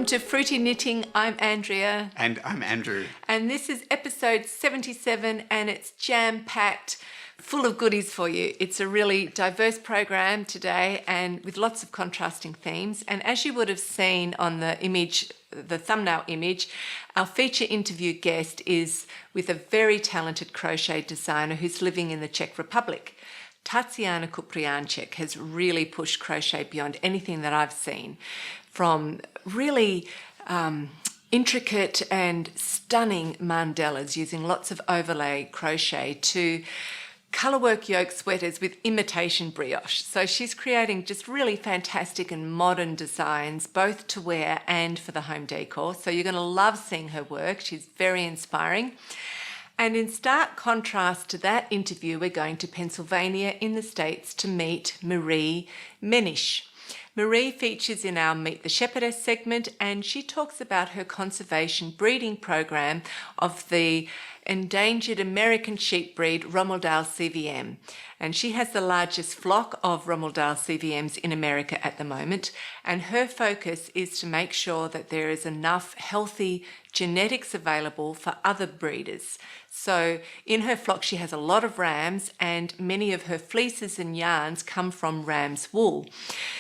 Welcome to Fruity Knitting. I'm Andrea. And I'm Andrew. And this is episode 77 and it's jam-packed, full of goodies for you. It's a really diverse program today and with lots of contrasting themes. And as you would have seen on the image, the thumbnail image, our feature interview guest is with a very talented crochet designer who's living in the Czech Republic. Tatiana has really pushed crochet beyond anything that I've seen, from really intricate and stunning mandalas using lots of overlay crochet to colourwork yoke sweaters with imitation brioche. So she's creating just really fantastic and modern designs, both to wear and for the home decor. So you're going to love seeing her work. She's very inspiring. And in stark contrast to that interview, we're going to Pennsylvania in the States to meet Marie Menish. Marie features in our Meet the Shepherdess segment, and she talks about her conservation breeding program of the endangered American sheep breed Romuldal CVM. And she has the largest flock of Romuldal CVMs in America at the moment, and her focus is to make sure that there is enough healthy genetics available for other breeders. So in her flock she has a lot of rams, and many of her fleeces and yarns come from ram's wool.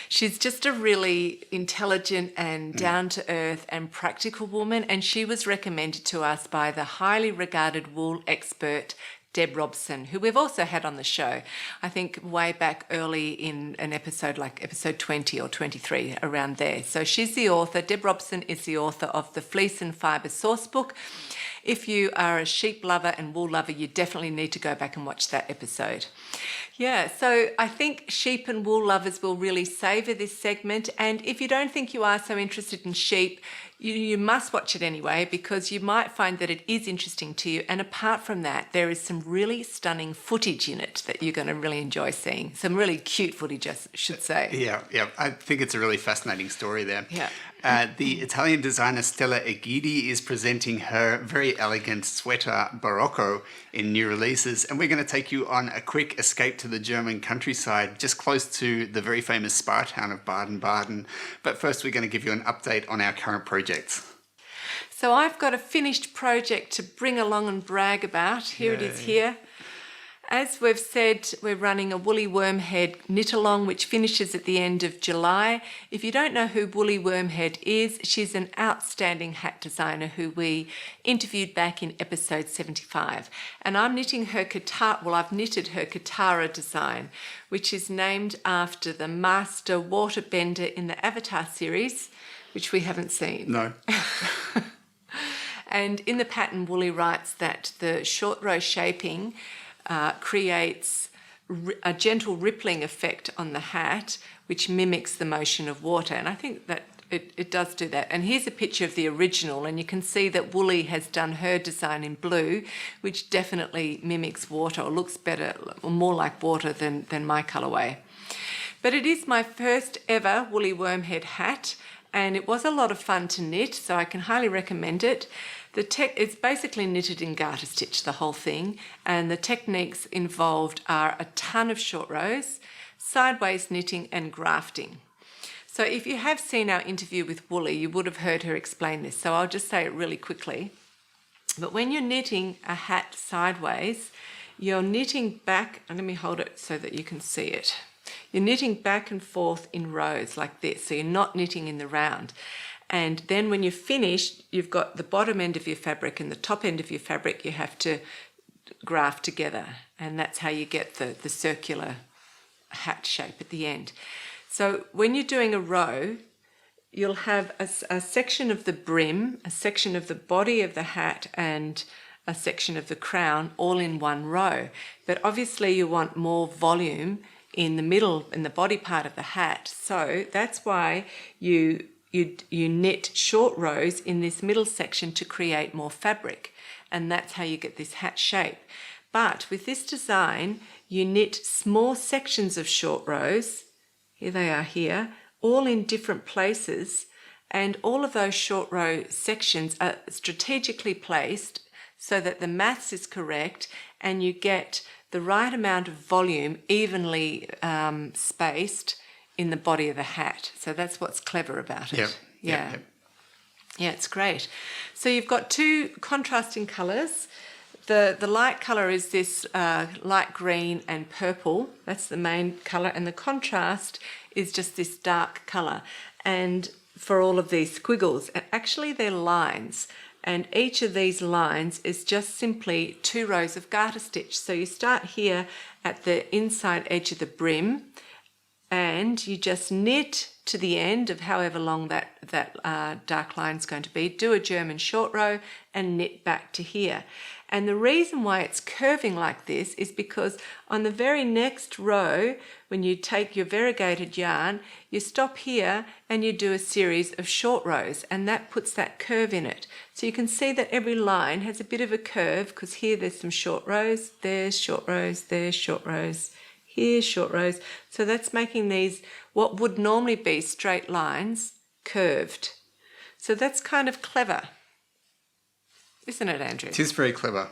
She's just a really intelligent and down-to-earth and practical woman, and she was recommended to us by the highly regarded wool expert Deb Robson, who we've also had on the show, I think way back early in an episode, like episode 20 or 23, around there. So she's the author. Deb Robson is the author of the Fleece and Fibre Source Book. If you are a sheep lover and wool lover, you definitely need to go back and watch that episode. Yeah, so I think sheep and wool lovers will really savour this segment. And if you don't think you are so interested in sheep, you must watch it anyway, because you might find that it is interesting to you. And apart from that, there is some really stunning footage in it that you're going to really enjoy seeing. Some really cute footage, I should say. Yeah. I think it's a really fascinating story there. Yeah. The Italian designer Stella Egidi is presenting her very elegant sweater Barocco in new releases, and we're going to take you on a quick escape to the German countryside, just close to the very famous spa town of Baden-Baden. But first we're going to give you an update on our current projects. So I've got a finished project to bring along and brag about. Here it is here. As we've said, we're running a Woolly Wormhead knit along, which finishes at the end of July. If you don't know who Woolly Wormhead is, she's an outstanding hat designer who we interviewed back in episode 75. And I'm knitting her I've knitted her Katara design, which is named after the master waterbender in the Avatar series, which we haven't seen. No. And in the pattern, Woolly writes that the short row shaping creates a gentle rippling effect on the hat, which mimics the motion of water. And I think that it does do that. And here's a picture of the original, and you can see that Woolly has done her design in blue, which definitely mimics water, or looks better, or more like water than my colourway. But it is my first ever Woolly Wormhead hat, and it was a lot of fun to knit, so I can highly recommend it. It's basically knitted in garter stitch, the whole thing, and the techniques involved are a ton of short rows, sideways knitting and grafting. So if you have seen our interview with Woolly, you would have heard her explain this, so I'll just say it really quickly. But when you're knitting a hat sideways, you're knitting back, and let me hold it so that you can see it. You're knitting back and forth in rows like this, so you're not knitting in the round. And then when you're finished, you've got the bottom end of your fabric and the top end of your fabric you have to graft together. And that's how you get the circular hat shape at the end. So when you're doing a row, you'll have a section of the brim, a section of the body of the hat, and a section of the crown all in one row. But obviously you want more volume in the middle, in the body part of the hat. So that's why you knit short rows in this middle section to create more fabric, and that's how you get this hat shape. But with this design, you knit small sections of short rows, here they are here, all in different places, and all of those short row sections are strategically placed so that the maths is correct and you get the right amount of volume evenly spaced in the body of the hat. So that's what's clever about it. Yep. Yeah, it's great. So you've got two contrasting colours. The light colour is this light green and purple. That's the main colour. And the contrast is just this dark colour. And for all of these squiggles, and actually they're lines. And each of these lines is just simply 2 rows of garter stitch. So you start here at the inside edge of the brim, and you just knit to the end of however long that dark line is going to be. Do a German short row and knit back to here. And the reason why it's curving like this is because on the very next row, when you take your variegated yarn, you stop here and you do a series of short rows, and that puts that curve in it. So you can see that every line has a bit of a curve, because here there's some short rows, there's short rows, there's short rows, here's short rows. So that's making these, what would normally be straight lines, curved. So that's kind of clever, isn't it, Andrew? It is very clever.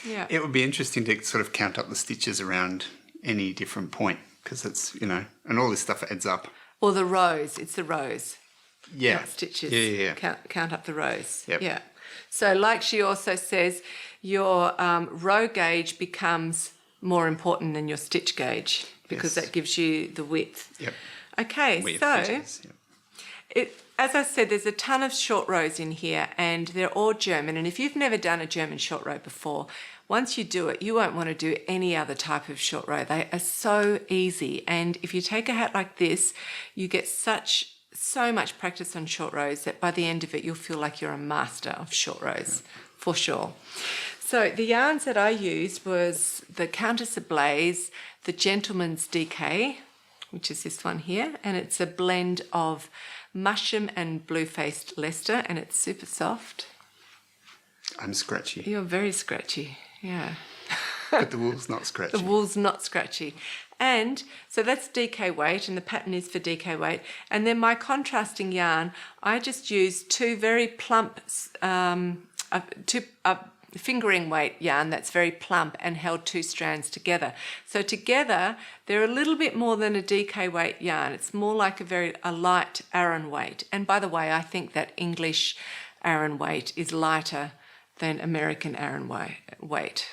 Yeah. It would be interesting to sort of count up the stitches around any different point, because it's, you know, and all this stuff adds up. Or the rows, it's the rows. Yeah. Not stitches. Yeah. Count up the rows. Yep. Yeah. So like she also says, your row gauge becomes more important than your stitch gauge, because Yes. that gives you the width. Yep. Okay, Width, so stitches, yep. as I said, there's a ton of short rows in here, and they're all German. And if you've never done a German short row before, once you do it, you won't want to do any other type of short row. They are so easy. And if you take a hat like this, you get so much practice on short rows that by the end of it, you'll feel like you're a master of short rows, for sure. So the yarns that I used was the Countess Ablaze, the Gentleman's DK, which is this one here, and it's a blend of mushroom and blue-faced Leicester, and it's super soft. I'm scratchy. You're very scratchy, yeah. But the wool's not scratchy. The wool's not scratchy. And so that's DK weight, and the pattern is for DK weight. And then my contrasting yarn, I just used two very plump, fingering weight yarn that's very plump, and held 2 strands together. So together, they're a little bit more than a DK weight yarn. It's more like a light Aran weight. And by the way, I think that English Aran weight is lighter than American Aran weight.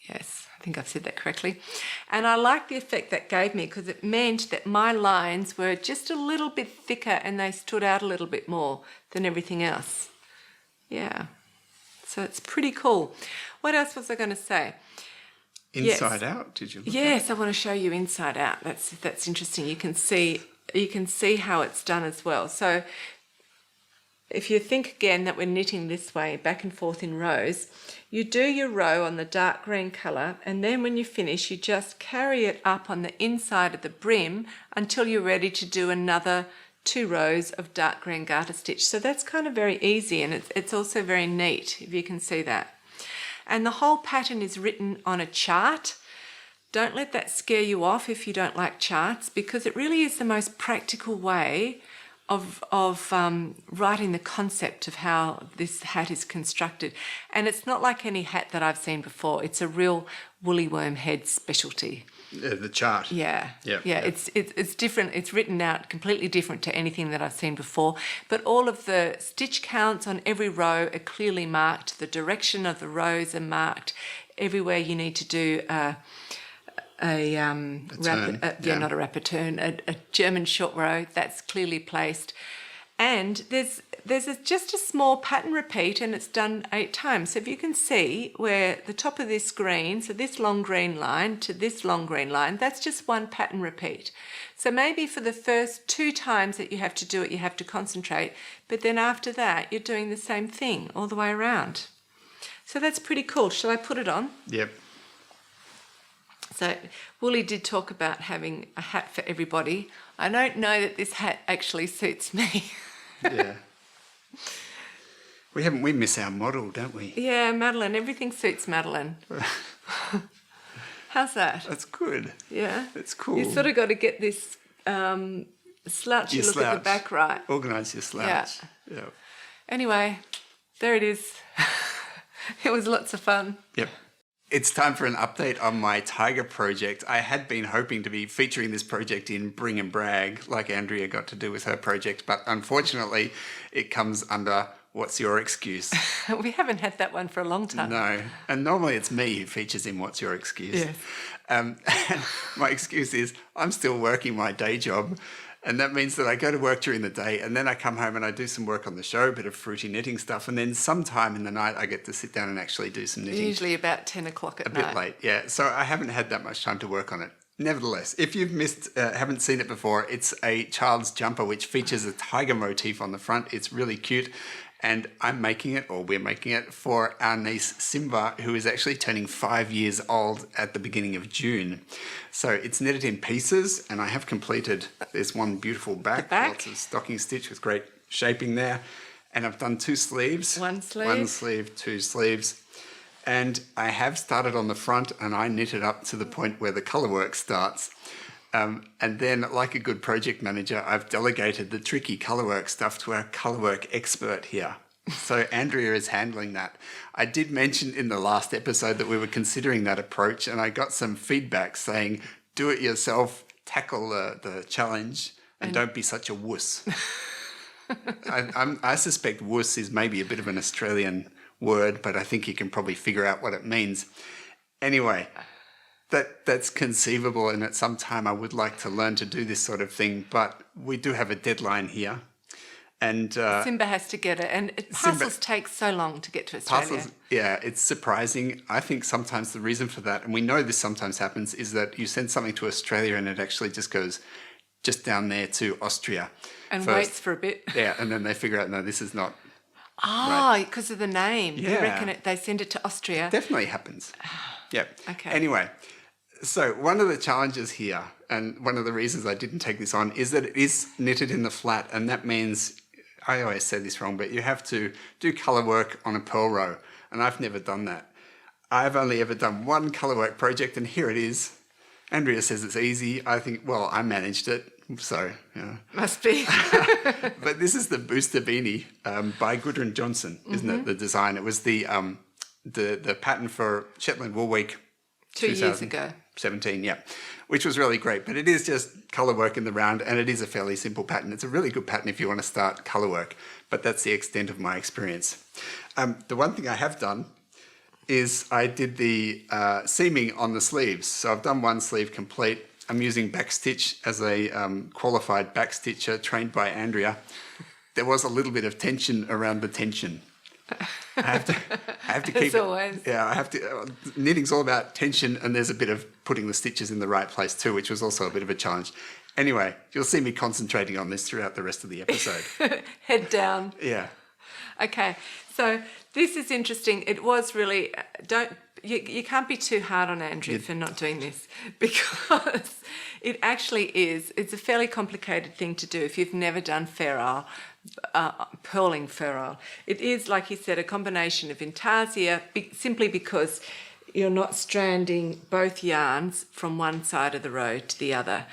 Yes, I think I've said that correctly. And I like the effect that gave me, because it meant that my lines were just a little bit thicker and they stood out a little bit more than everything else. Yeah. So it's pretty cool. What else was I going to say? Inside out, did you look Yes, I want to show you inside out. That's interesting. You can see how it's done as well. So if you think again that we're knitting this way, back and forth in rows, you do your row on the dark green colour, and then when you finish, you just carry it up on the inside of the brim until you're ready to do another 2 rows of dark green garter stitch. So that's kind of very easy, and it's also very neat, if you can see that. And the whole pattern is written on a chart. Don't let that scare you off if you don't like charts, because it really is the most practical way of writing the concept of how this hat is constructed. And it's not like any hat that I've seen before. It's a real woolly worm head specialty. The chart. Yeah. Yeah. It's different. It's written out completely different to anything that I've seen before. But all of the stitch counts on every row are clearly marked. The direction of the rows are marked. Everywhere you need to do not a rapid turn, a German short row, that's clearly placed. And there's just a small pattern repeat, and it's done 8 times. So if you can see where the top of this green, so this long green line to this long green line, that's just one pattern repeat. So maybe for the first 2 times that you have to do it, you have to concentrate, but then after that, you're doing the same thing all the way around. So that's pretty cool. Shall I put it on? Yep. So Wooly did talk about having a hat for everybody. I don't know that this hat actually suits me. Yeah. We miss our model, don't we? Yeah, Madeline. Everything suits Madeline. How's that? That's good. Yeah. That's cool. You sort of got to get this slouchy look at the back right. Organise your slouch. Yeah. Anyway, there it is. It was lots of fun. Yep. It's time for an update on my tiger project. I had been hoping to be featuring this project in Bring and Brag, like Andrea got to do with her project, but unfortunately it comes under What's Your Excuse? We haven't had that one for a long time. No. And normally it's me who features in What's Your Excuse? Yes. And my excuse is I'm still working my day job. And that means that I go to work during the day and then I come home and I do some work on the show, a bit of fruity knitting stuff. And then sometime in the night, I get to sit down and actually do some knitting. Usually about 10 o'clock at night. A bit late, yeah. So I haven't had that much time to work on it. Nevertheless, if you've haven't seen it before, it's a child's jumper which features a tiger motif on the front. It's really cute. And I'm making it, or we're making it, for our niece Simba, who is actually turning 5 years old at the beginning of June. So it's knitted in pieces, and I have completed, there's one beautiful back. Lots of stocking stitch with great shaping there. And I've done 2 sleeves. One sleeve. 1 sleeve, 2 sleeves. And I have started on the front, and I knitted up to the point where the colour work starts. And then, like a good project manager, I've delegated the tricky colourwork stuff to our colourwork expert here. So Andrea is handling that. I did mention in the last episode that we were considering that approach, and I got some feedback saying, do it yourself, tackle the challenge, and don't be such a wuss. I suspect wuss is maybe a bit of an Australian word, but I think you can probably figure out what it means. Anyway, that's conceivable, and at some time I would like to learn to do this sort of thing, but we do have a deadline here. And Simba has to get it, and parcels take so long to get to Australia. Parcels, yeah, it's surprising. I think sometimes the reason for that, and we know this sometimes happens, is that you send something to Australia and it actually just goes just down there to Austria. And first. waits for a bit. Yeah, and then they figure out, no, this is not. Ah, because of the name. Yeah. You reckon they send it to Austria? Definitely happens. Yeah. Okay. Anyway, so one of the challenges here, and one of the reasons I didn't take this on, is that it is knitted in the flat, and that means, I always say this wrong, but you have to do colour work on a purl row, and I've never done that. I've only ever done one colour work project, and here it is. Andrea says it's easy. I think, well, I managed it, so, yeah. Must be. But this is the Booster Beanie by Gudrun Johnson, isn't it, the design? It was the pattern for Shetland Wool Week 2 years ago. 17, yeah, which was really great. But it is just colour work in the round, and it is a fairly simple pattern. It's a really good pattern if you want to start colour work, but that's the extent of my experience. The one thing I have done is I did the seaming on the sleeves. So I've done one sleeve complete. I'm using backstitch as a qualified backstitcher trained by Andrea. There was a little bit of tension around the tension. I have to keep As always. Yeah, I have to. Knitting's all about tension, and there's a bit of putting the stitches in the right place too, which was also a bit of a challenge. Anyway, you'll see me concentrating on this throughout the rest of the episode. Head down. Yeah. Okay, so this is interesting. It was really, you can't be too hard on Andrew for not doing this, because it actually is, it's a fairly complicated thing to do if you've never done ferrule, purling ferrule. It is, like he said, a combination of intarsia, simply because you're not stranding both yarns from one side of the row to the other.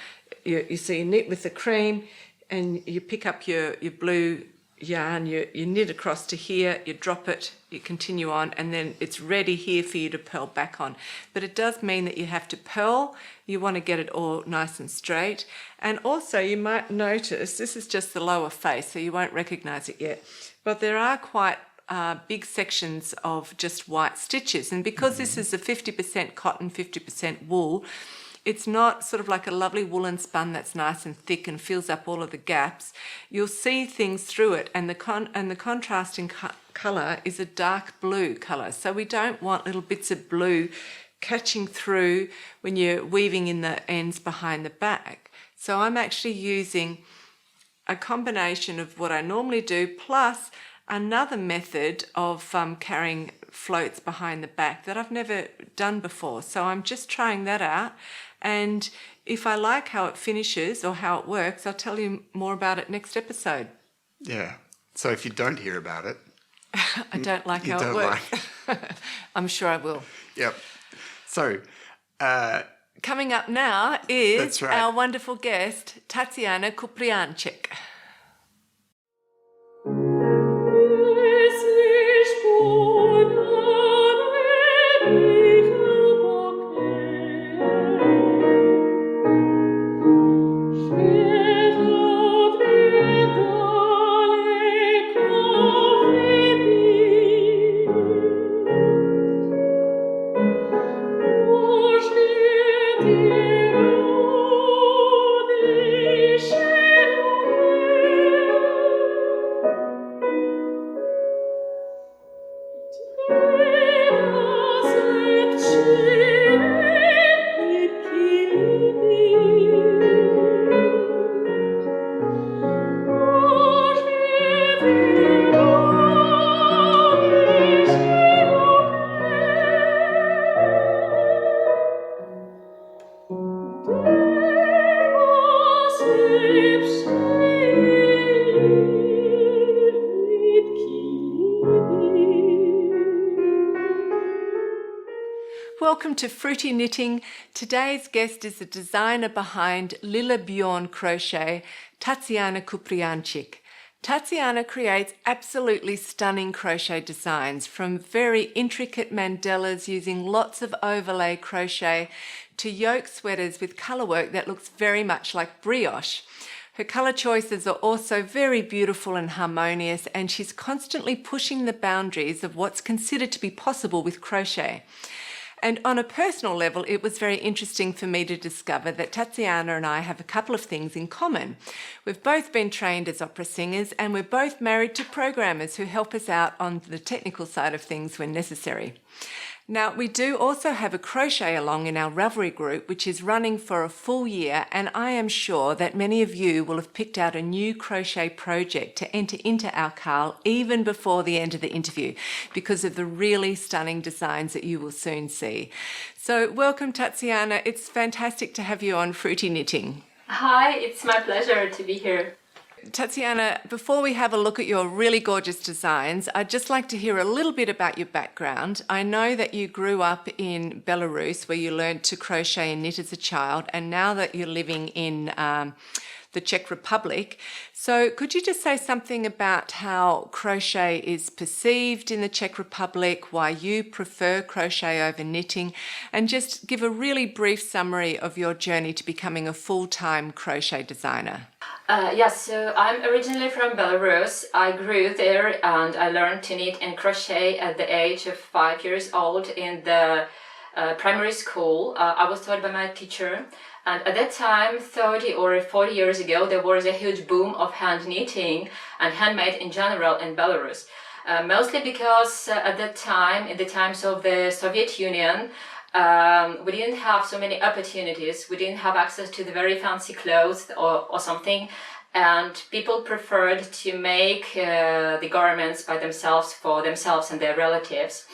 You knit with the cream, and you pick up your blue yarn, you knit across to here, you drop it, you continue on, and then it's ready here for you to purl back on. But it does mean that you have to purl. You want to get it all nice and straight. And also you might notice, this is just the lower face, so you won't recognise it yet, but there are quite big sections of just white stitches. And because this is a 50% cotton, 50% wool, it's not sort of like a lovely woolen spun that's nice and thick and fills up all of the gaps. You'll see things through it, and the contrasting colour is a dark blue colour. So we don't want little bits of blue catching through when you're weaving in the ends behind the back. So I'm actually using a combination of what I normally do plus another method of carrying floats behind the back that I've never done before. So I'm just trying that out. And if I like how it finishes or how it works, I'll tell you more about it next episode. Yeah. So if you don't hear about it, I don't like how it works. I'm sure I will. Yep. So coming up now is that's right, our wonderful guest, Tatiana Kuprianchik. Welcome to Fruity Knitting. Today's guest is the designer behind LillaBjörn Crochet, Tatiana Kuprijančić. Tatiana creates absolutely stunning crochet designs, from very intricate mandalas using lots of overlay crochet to yoke sweaters with colour work that looks very much like brioche. Her colour choices are also very beautiful and harmonious, and she's constantly pushing the boundaries of what's considered to be possible with crochet. And on a personal level, it was very interesting for me to discover that Tatiana and I have a couple of things in common. We've both been trained as opera singers, and we're both married to programmers who help us out on the technical side of things when necessary. Now, we do also have a crochet along in our Ravelry group, which is running for a full year, and I am sure that many of you will have picked out a new crochet project to enter into our Carl even before the end of the interview, because of the really stunning designs that you will soon see. So welcome, Tatiana. It's fantastic to have you on Fruity Knitting. Hi, it's my pleasure to be here. Tatiana, before we have a look at your really gorgeous designs, I'd just like to hear a little bit about your background. I know that you grew up in Belarus, where you learned to crochet and knit as a child, and now that you're living in the Czech Republic. So could you just say something about how crochet is perceived in the Czech Republic, why you prefer crochet over knitting, and just give a really brief summary of your journey to becoming a full-time crochet designer? Yes, so I'm originally from Belarus. I grew there and I learned to knit and crochet at the age of 5 years old in the primary school. I was taught by my teacher, and at that time, 30 or 40 years ago, there was a huge boom of hand knitting and handmade in general in Belarus. Mostly because at that time, in the times of the Soviet Union, we didn't have so many opportunities. We didn't have access to the very fancy clothes or something, and people preferred to make the garments by themselves for themselves and their relatives.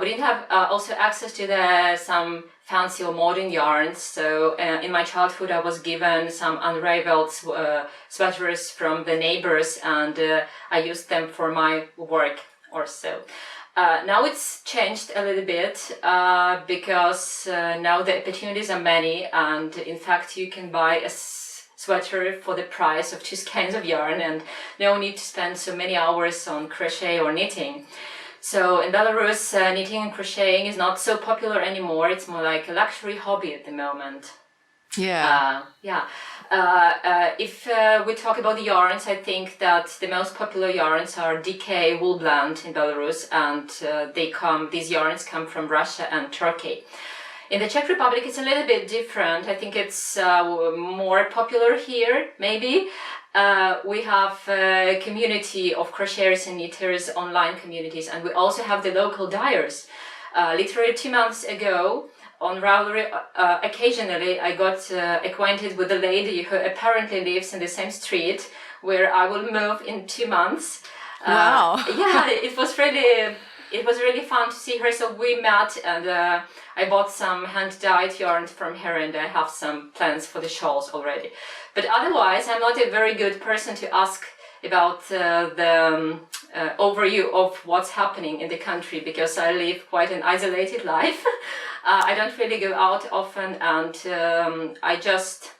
We didn't have also access to some fancy or modern yarns. So in my childhood, I was given some unraveled sweaters from the neighbors, and I used them for my work or so. Now it's changed a little bit because now the opportunities are many, and in fact you can buy a sweater for the price of 2 skeins of yarn and no need to spend so many hours on crochet or knitting. So in Belarus, knitting and crocheting is not so popular anymore. It's more like a luxury hobby at the moment. Yeah. If we talk about the yarns, I think that the most popular yarns are DK wool blend in Belarus, and these yarns come from Russia and Turkey. In the Czech Republic, it's a little bit different. I think it's more popular here, maybe. We have a community of crocheters and knitters, online communities, and we also have the local dyers. Literally 2 months ago, on Ravelry, occasionally I got acquainted with a lady who apparently lives in the same street where I will move in 2 months. Wow. Yeah, it was really fun to see her. So we met, and I bought some hand-dyed yarn from her, and I have some plans for the shawls already. But otherwise, I'm not a very good person to ask about the overview of what's happening in the country, because I live quite an isolated life. I don't really go out often, and I just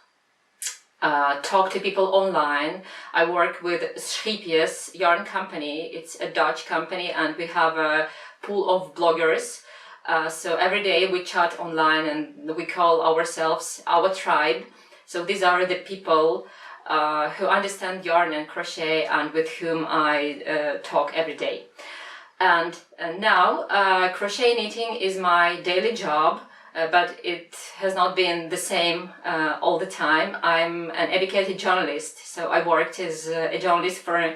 talk to people online. I work with shepherdess yarn company. It's a Dutch company, and we have a pool of bloggers. So every day we chat online, and we call ourselves our tribe. So these are the people who understand yarn and crochet, and with whom I talk every day. And now crochet knitting is my daily job, but it has not been the same all the time. I'm an educated journalist, so I worked as a journalist for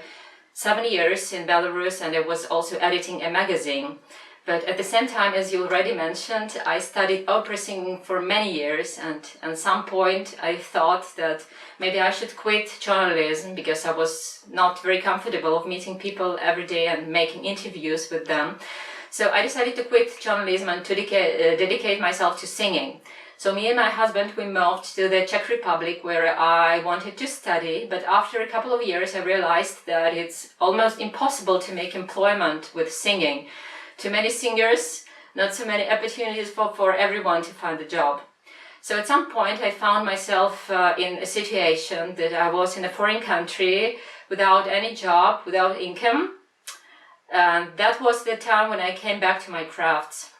7 years in Belarus, and I was also editing a magazine. But at the same time, as you already mentioned, I studied opera singing for many years, and at some point I thought that maybe I should quit journalism because I was not very comfortable of meeting people every day and making interviews with them. So I decided to quit journalism and to dedicate myself to singing. So me and my husband, we moved to the Czech Republic where I wanted to study, but after a couple of years I realized that it's almost impossible to make employment with singing. Too many singers, not so many opportunities for everyone to find a job. So at some point I found myself in a situation that I was in a foreign country without any job, without income. And that was the time when I came back to my crafts.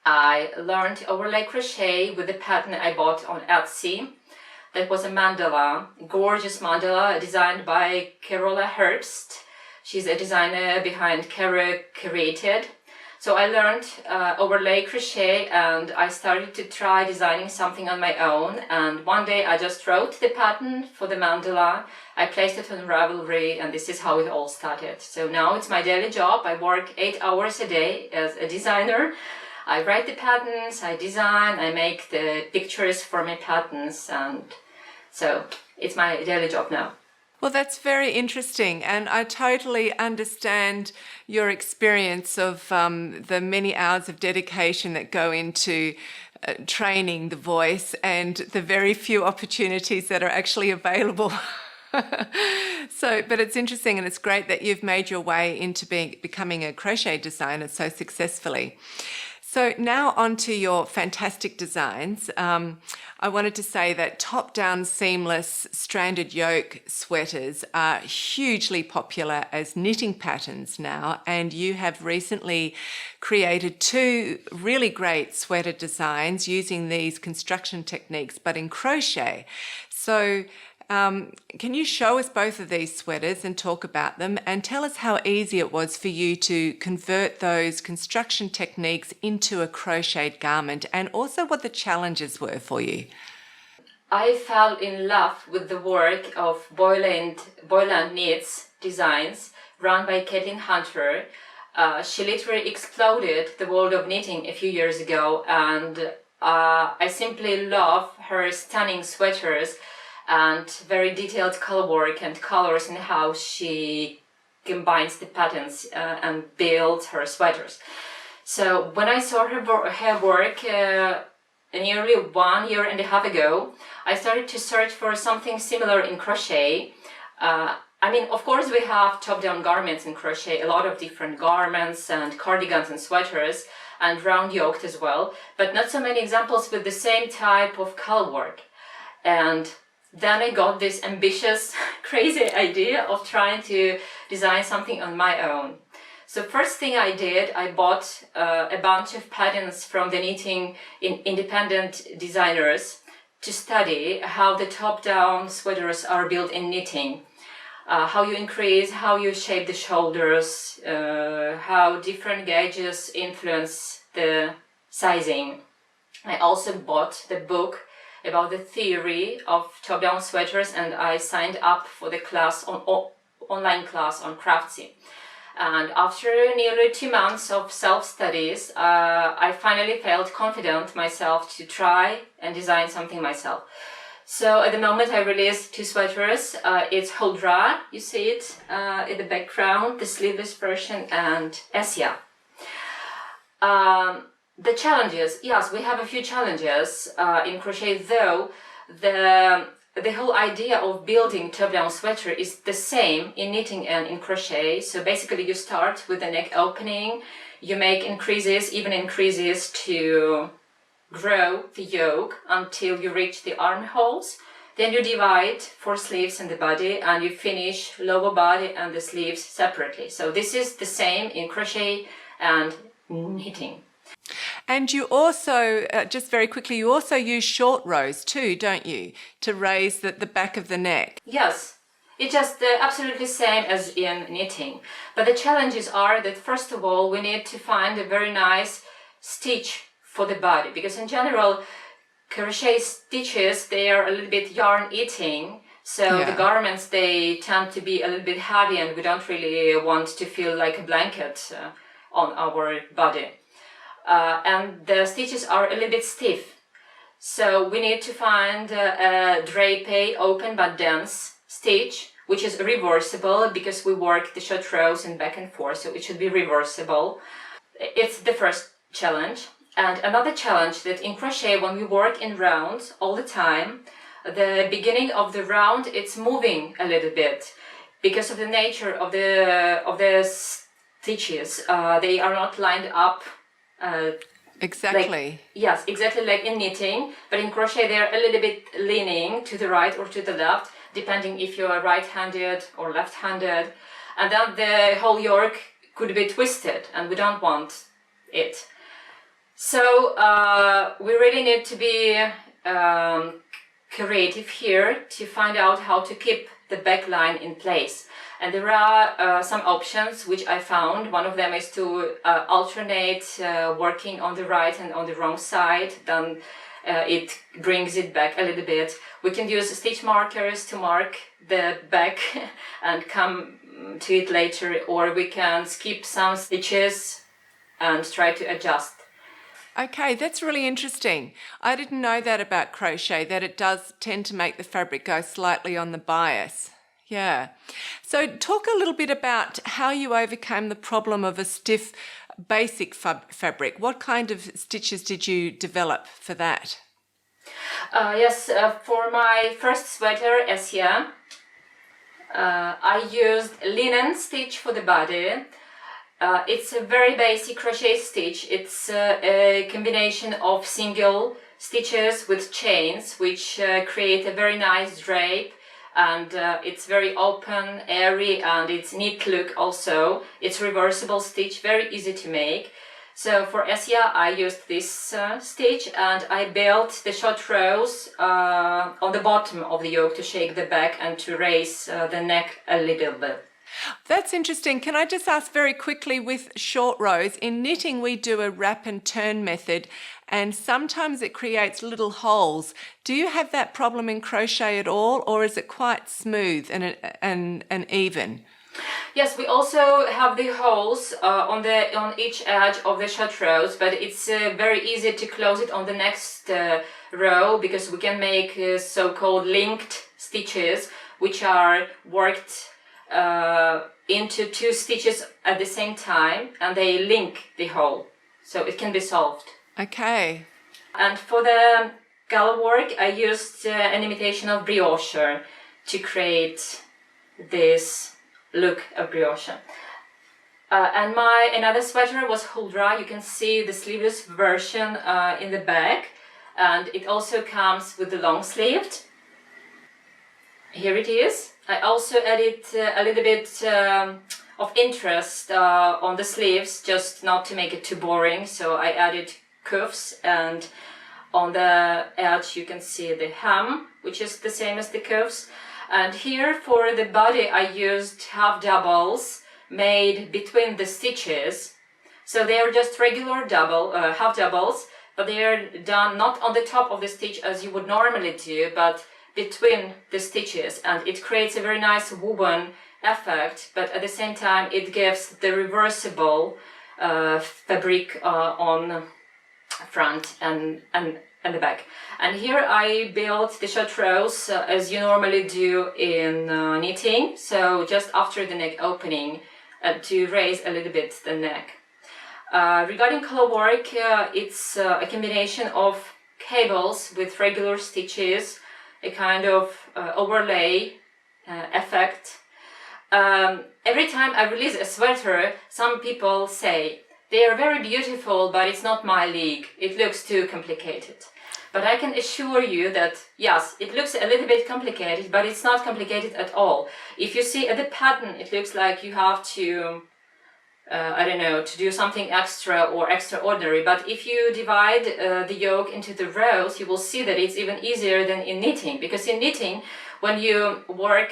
I learned overlay crochet with the pattern I bought on Etsy. That was a mandala, gorgeous mandala designed by Carola Herbst. She's a designer behind Cara Created. So I learned overlay crochet and I started to try designing something on my own. And one day I just wrote the pattern for the mandala. I placed it on Ravelry, and this is how it all started. So now it's my daily job. I work 8 hours a day as a designer. I write the patterns, I design, I make the pictures for my patterns, and so it's my daily job now. Well, that's very interesting, and I totally understand your experience of the many hours of dedication that go into training the voice and the very few opportunities that are actually available. But it's interesting, and it's great that you've made your way into becoming a crochet designer so successfully. So now on to your fantastic designs. I wanted to say that top-down seamless stranded yoke sweaters are hugely popular as knitting patterns now, and you have recently created 2 really great sweater designs using these construction techniques, but in crochet. So can you show us both of these sweaters and talk about them, and tell us how easy it was for you to convert those construction techniques into a crocheted garment, and also what the challenges were for you? I fell in love with the work of Boyland Knits Designs, run by Caitlin Hunter. She literally exploded the world of knitting a few years ago, and I simply love her stunning sweaters and very detailed color work and colors in how she combines the patterns and builds her sweaters. So when I saw her work nearly 1.5 years ago, I started to search for something similar in crochet. I mean, of course we have top-down garments in crochet, a lot of different garments and cardigans and sweaters, and round yoked as well, but not so many examples with the same type of color work. And then I got this ambitious, crazy idea of trying to design something on my own. So first thing I did, I bought a bunch of patterns from the knitting independent designers to study how the top-down sweaters are built in knitting. How you increase, how you shape the shoulders, how different gauges influence the sizing. I also bought the book about the theory of top-down sweaters, and I signed up for the class online class on Craftsy. And after nearly 2 months of self-studies, I finally felt confident myself to try and design something myself. So at the moment I released 2 sweaters. It's Huldra, you see it in the background, the sleeveless version, and Essia. The challenges, yes, we have a few challenges in crochet, though the whole idea of building top-down sweater is the same in knitting and in crochet. So basically you start with the neck opening, you make increases, even increases to grow the yoke until you reach the armholes. Then you divide for sleeves and the body, and you finish lower body and the sleeves separately. So this is the same in crochet and knitting. And you also, just very quickly, you also use short rows too, don't you, to raise the back of the neck? Yes, it's just absolutely same as in knitting. But the challenges are that first of all, we need to find a very nice stitch for the body, because in general, crochet stitches, they are a little bit yarn eating. So the Yeah. garments, they tend to be a little bit heavy, and we don't really want to feel like a blanket on our body. And the stitches are a little bit stiff. So we need to find a drapé, open but dense stitch, which is reversible because we work the short rows and back and forth, so it should be reversible. It's the first challenge. And another challenge that in crochet, when we work in rounds all the time, the beginning of the round, it's moving a little bit because of the nature of the stitches. They are not lined up. Exactly. Yes, exactly like in knitting, but in crochet they're a little bit leaning to the right or to the left, depending if you're right-handed or left-handed, and then the whole yoke could be twisted, and we don't want it. So we really need to be creative here to find out how to keep the back line in place. And there are some options which I found. One of them is to alternate working on the right and on the wrong side. Then it brings it back a little bit. We can use stitch markers to mark the back and come to it later, or we can skip some stitches and try to adjust. Okay, that's really interesting. I didn't know that about crochet, that it does tend to make the fabric go slightly on the bias. Yeah. So talk a little bit about how you overcame the problem of a stiff basic fabric. What kind of stitches did you develop for that? Yes, for my first sweater, Asia, I used linen stitch for the body. It's a very basic crochet stitch. It's a combination of single stitches with chains, which create a very nice drape. And it's very open, airy, and it's neat look also. It's reversible stitch, very easy to make. So for Asia, I used this stitch, and I built the short rows on the bottom of the yoke to shake the back and to raise the neck a little bit. That's interesting. Can I just ask very quickly, with short rows, in knitting we do a wrap and turn method, and sometimes it creates little holes. Do you have that problem in crochet at all, or is it quite smooth and even? Yes, we also have the holes on each edge of the short rows, but it's very easy to close it on the next row, because we can make so-called linked stitches, which are worked into two stitches at the same time, and they link the hole, so it can be solved. Okay. And for the gala work, I used an imitation of brioche to create this look of brioche. And my another sweater was Huldra. You can see the sleeveless version in the back, and it also comes with the long sleeved. Here it is. I also added a little bit of interest on the sleeves, just not to make it too boring. So I added cuffs, and on the edge you can see the hem, which is the same as the cuffs. And here for the body I used half doubles made between the stitches. So they are just regular half doubles, but they are done not on the top of the stitch as you would normally do, but between the stitches, and it creates a very nice woven effect, but at the same time it gives the reversible fabric on front and the back. And here I built the short rows as you normally do in knitting, so just after the neck opening to raise a little bit the neck. Regarding color work, it's a combination of cables with regular stitches, a kind of overlay effect. Every time I release a sweater, some people say, they are very beautiful, but it's not my league. It looks too complicated. But I can assure you that, yes, it looks a little bit complicated, but it's not complicated at all. If you see the pattern, it looks like you have to, I don't know, to do something extra or extraordinary. But if you divide the yoke into the rows, you will see that it's even easier than in knitting. Because in knitting, when you work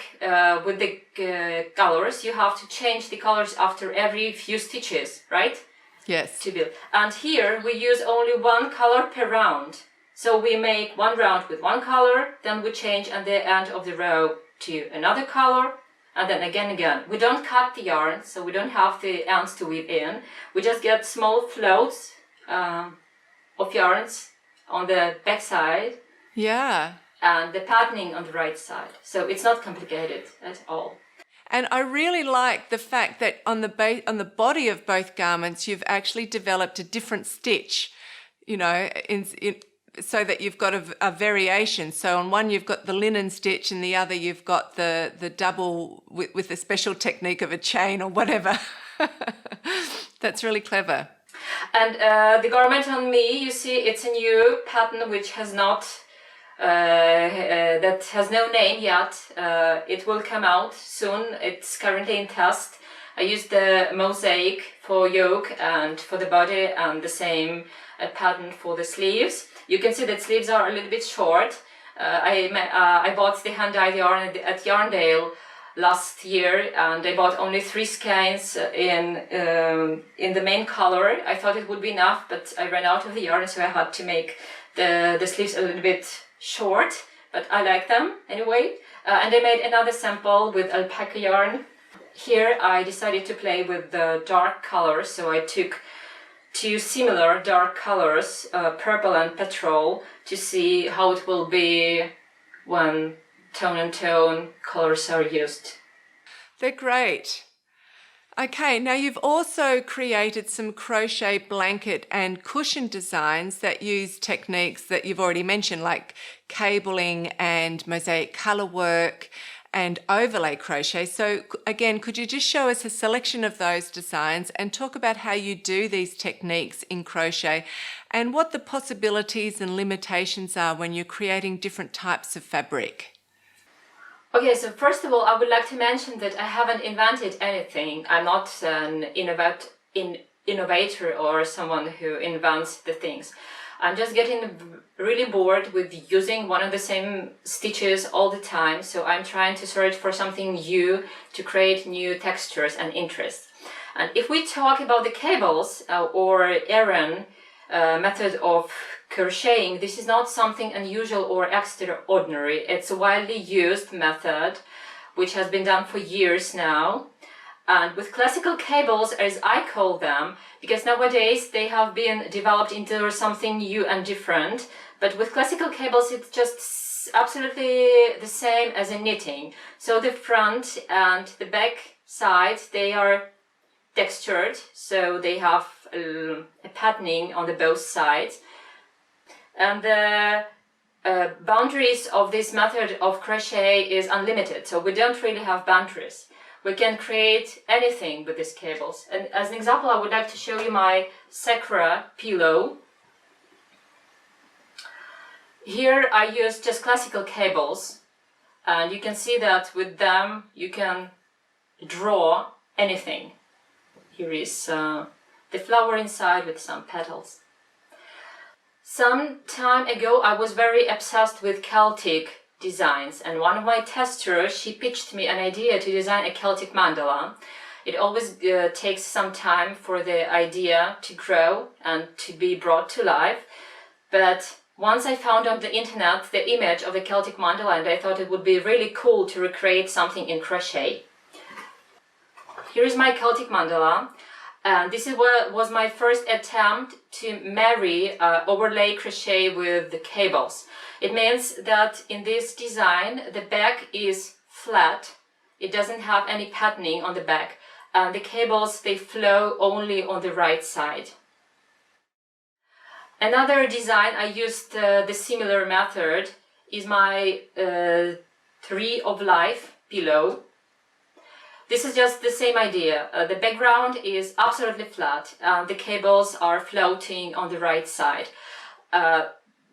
with the colors, you have to change the colors after every few stitches, right? Yes. To build. And here we use only one color per round. So we make one round with one color, then we change at the end of the row to another color, and then again. We don't cut the yarn, so we don't have the ends to weave in. We just get small floats of yarns on the back side. Yeah. And the patterning on the right side. So it's not complicated at all. And I really like the fact that on the body of both garments, you've actually developed a different stitch, you know, so that you've got a variation. So on one, you've got the linen stitch, and the other, you've got the double with the special technique of a chain or whatever. That's really clever. And the garment on me, you see, it's a new pattern which has not, that has no name yet. It will come out soon. It's currently in test. I used the mosaic for yoke and for the body, and the same pattern for the sleeves. You can see that sleeves are a little bit short. I bought the hand-dyed yarn at Yarndale last year, and I bought only 3 skeins in the main color. I thought it would be enough, but I ran out of the yarn, so I had to make the sleeves a little bit short, but I like them anyway. And I made another sample with alpaca yarn. Here I decided to play with the dark colors, so I took 2 similar dark colors, purple and petrol, to see how it will be when tone and tone colors are used. They're great. Okay, now you've also created some crochet blanket and cushion designs that use techniques that you've already mentioned, like cabling and mosaic color work and overlay crochet. So again, could you just show us a selection of those designs and talk about how you do these techniques in crochet and what the possibilities and limitations are when you're creating different types of fabric? Okay, so first of all, I would like to mention that I haven't invented anything. I'm not an innovator or someone who invents the things. I'm just getting really bored with using one of the same stitches all the time, so I'm trying to search for something new to create new textures and interests. And if we talk about the cables or Aran method of crocheting, this is not something unusual or extraordinary. It's a widely used method which has been done for years now. And with classical cables, as I call them, because nowadays they have been developed into something new and different, but with classical cables it's just absolutely the same as in knitting. So the front and the back side, they are textured, so they have a patterning on the both sides. And the boundaries of this method of crochet is unlimited, so we don't really have boundaries. We can create anything with these cables. And as an example, I would like to show you my Sacra pillow. Here I use just classical cables, and you can see that with them you can draw anything. Here is the flower inside with some petals. Some time ago I was very obsessed with Celtic designs, and one of my testers, she pitched me an idea to design a Celtic mandala. It always takes some time for the idea to grow and to be brought to life, but once I found on the internet the image of the Celtic mandala, and I thought it would be really cool to recreate something in crochet. Here is my Celtic mandala, and this is what was my first attempt to marry overlay crochet with the cables. It means that in this design the back is flat, it doesn't have any patterning on the back, and the cables, they flow only on the right side. Another design I used the similar method is my Tree of Life pillow. This is just the same idea. The background is absolutely flat and the cables are floating on the right side.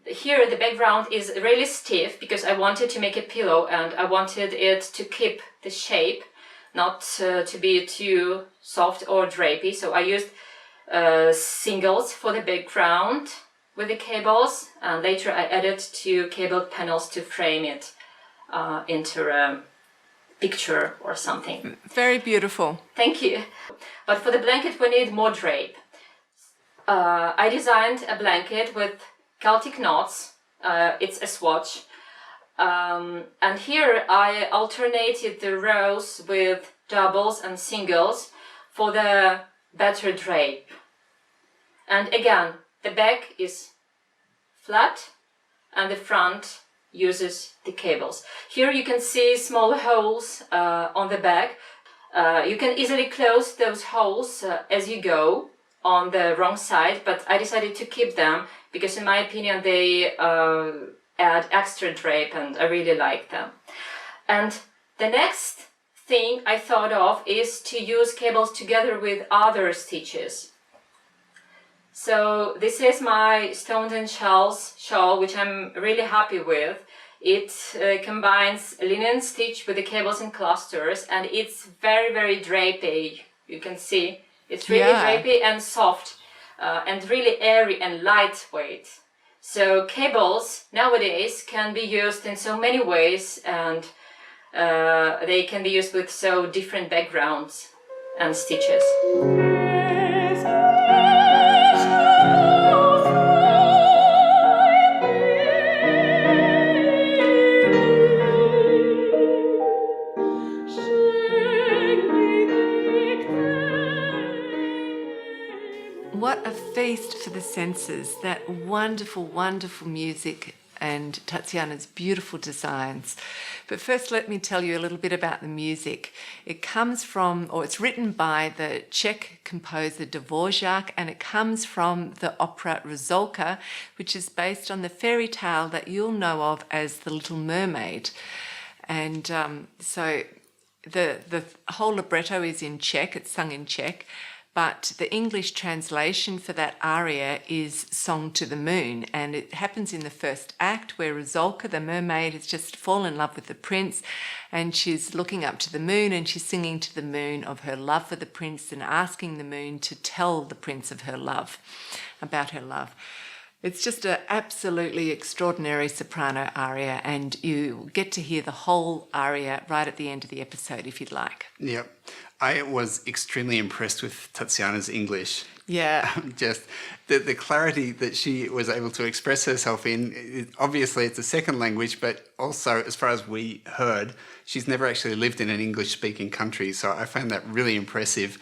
Here the background is really stiff because I wanted to make a pillow and I wanted it to keep the shape, not to be too soft or drapey. So I used singles for the background with the cables, and later I added 2 cable panels to frame it into a picture or something. Very beautiful. Thank you. But for the blanket we need more drape. I designed a blanket with Celtic knots. It's a swatch. And here I alternated the rows with doubles and singles for the better drape. And again, the back is flat and the front uses the cables. Here you can see small holes on the back. You can easily close those holes as you go on the wrong side, but I decided to keep them because in my opinion they add extra drape and I really like them. And the next thing I thought of is to use cables together with other stitches. So this is my Stones and Shells shawl, which I'm really happy with. It combines linen stitch with the cables and clusters, and it's very, very drapey. You can see it's really drapey and soft and really airy and lightweight. So cables nowadays can be used in so many ways, and they can be used with so different backgrounds and stitches. What a feast for the senses, that wonderful, wonderful music and Tatiana's beautiful designs. But first, let me tell you a little bit about the music. It comes from, or it's written by the Czech composer Dvořák, and it comes from the opera Rusalka, which is based on the fairy tale that you'll know of as The Little Mermaid. And so the whole libretto is in Czech, it's sung in Czech. But the English translation for that aria is Song to the Moon, and it happens in the first act where Rusalka, the mermaid, has just fallen in love with the prince, and she's looking up to the moon and she's singing to the moon of her love for the prince and asking the moon to tell the prince of her love, about her love. It's just an absolutely extraordinary soprano aria, and you get to hear the whole aria right at the end of the episode if you'd like. Yep. I was extremely impressed with Tatiana's English. Yeah. Just the clarity that she was able to express herself in. Obviously, it's a second language, but also, as far as we heard, she's never actually lived in an English-speaking country. So I found that really impressive.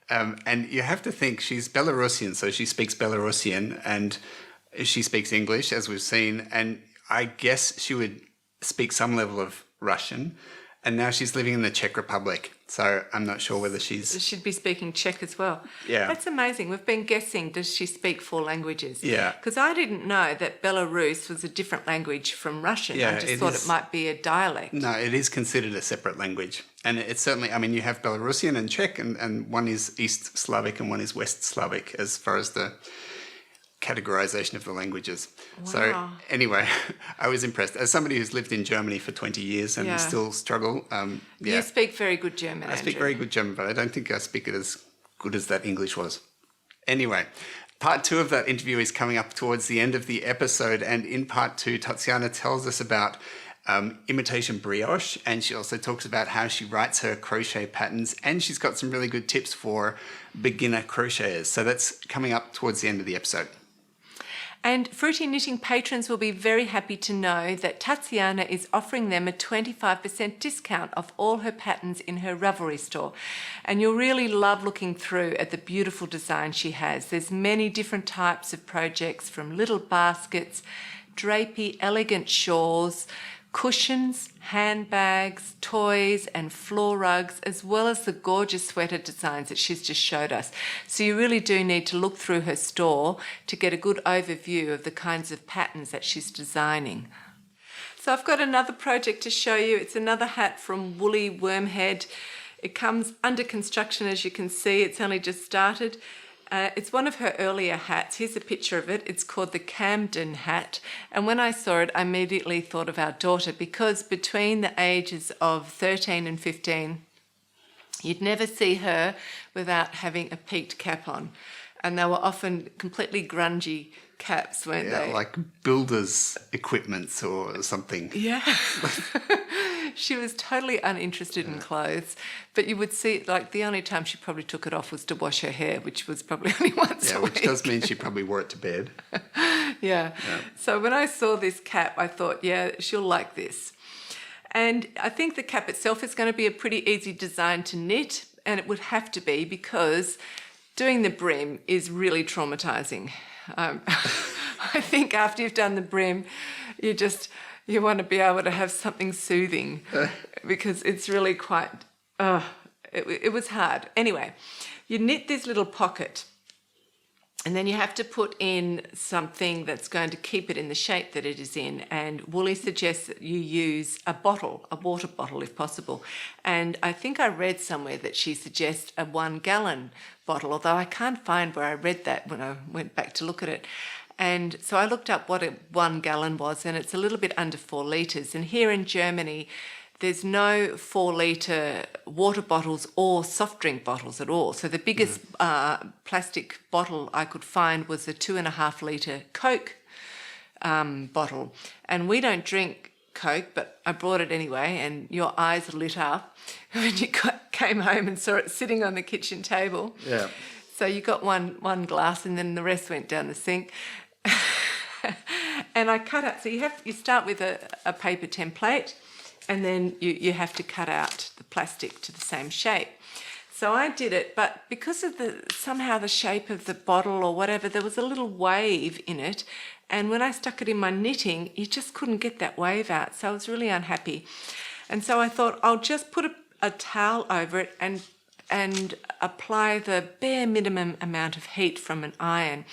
And you have to think she's Belarusian, so she speaks Belarusian and she speaks English, as we've seen. And I guess she would speak some level of Russian. And now she's living in the Czech Republic. So I'm not sure whether she'd be speaking Czech as well. Yeah. That's amazing. We've been guessing, does she speak 4 languages? Yeah. Because I didn't know that Belarus was a different language from Russian. Yeah, I just thought it might be a dialect. No, it is considered a separate language. And it's certainly, I mean, you have Belarusian and Czech, and one is East Slavic and one is West Slavic as far as the categorization of the languages. Wow. So anyway, I was impressed. As somebody who's lived in Germany for 20 years and still struggle. You speak very good German, I speak very good German, but I don't think I speak it as good as that English was. Anyway, part 2 of that interview is coming up towards the end of the episode. And in part 2, Tatiana tells us about imitation brioche, and she also talks about how she writes her crochet patterns, and she's got some really good tips for beginner crocheters. So that's coming up towards the end of the episode. And Fruity Knitting patrons will be very happy to know that Tatiana is offering them a 25% discount off all her patterns in her Ravelry store. And you'll really love looking through at the beautiful design she has. There's many different types of projects, from little baskets, drapey, elegant shawls, cushions, handbags, toys and floor rugs, as well as the gorgeous sweater designs that she's just showed us. So you really do need to look through her store to get a good overview of the kinds of patterns that she's designing. So I've got another project to show you. It's another hat from Woolly Wormhead. It comes under construction, as you can see. It's only just started. It's one of her earlier hats. Here's a picture of it. It's called the Camden hat. And when I saw it, I immediately thought of our daughter, because between the ages of 13 and 15, you'd never see her without having a peaked cap on. And they were often completely grungy caps, weren't they? Like builders' equipments or something. Yeah. She was totally uninterested in clothes, but you would see, like, the only time she probably took it off was to wash her hair, which was probably only once a week. Which does mean she probably wore it to bed. Yeah. So when I saw this cap, I thought, yeah, she'll like this. And I think the cap itself is going to be a pretty easy design to knit, and it would have to be because doing the brim is really traumatizing. I think after you've done the brim, you want to be able to have something soothing because it's really quite, it was hard. Anyway, you knit this little pocket and then you have to put in something that's going to keep it in the shape that it is in. And Woolly suggests that you use a bottle, a water bottle if possible. And I think I read somewhere that she suggests a 1 gallon bottle, although I can't find where I read that when I went back to look at it. And so I looked up what a 1 gallon was, and it's a little bit under 4 litres. And here in Germany, there's no 4 litre water bottles or soft drink bottles at all. So the biggest plastic bottle I could find was a 2.5 litre Coke bottle. And we don't drink Coke, but I brought it anyway, and your eyes lit up when you came home and saw it sitting on the kitchen table. Yeah. So you got one glass and then the rest went down the sink. And I cut out, so you start with a paper template, and then you have to cut out the plastic to the same shape. So I did it, but because of somehow the shape of the bottle or whatever, there was a little wave in it. And when I stuck it in my knitting, you just couldn't get that wave out. So I was really unhappy. And so I thought I'll just put a towel over it and apply the bare minimum amount of heat from an iron,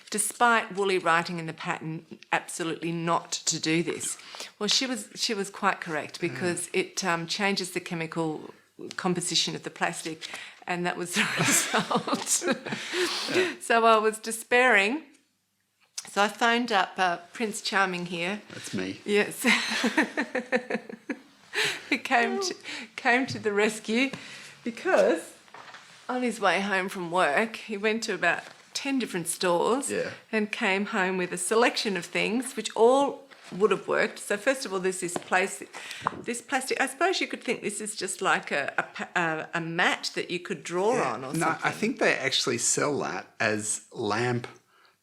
despite Woolly writing in the pattern absolutely not to do this. Well, she was quite correct, because it changes the chemical composition of the plastic, and that was the result. So I was despairing. So I phoned up Prince Charming here. That's me. Yes. He came to the rescue, because on his way home from work, he went to about 10 different stores and came home with a selection of things which all would have worked. So first of all, there's this plastic. I suppose you could think this is just like a mat that you could draw on or something. No, I think they actually sell that as lamp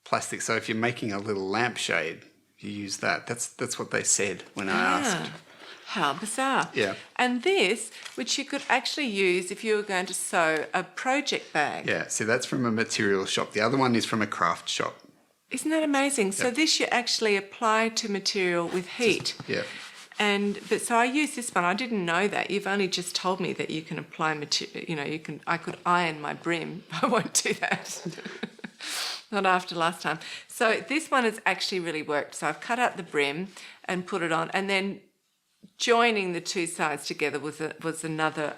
plastic. So if you're making a little lampshade, you use that. That's what they said when I asked. How bizarre. Yeah. And this, which you could actually use if you were going to sew a project bag. Yeah, see, that's from a material shop. The other one is from a craft shop. Isn't that amazing? So this you actually apply to material with heat. But so I used this one. I didn't know that. You've only just told me that you can apply material. I could iron my brim. I won't do that. Not after last time. So this one has actually really worked. So I've cut out the brim and put it on, and then joining the two sides together was another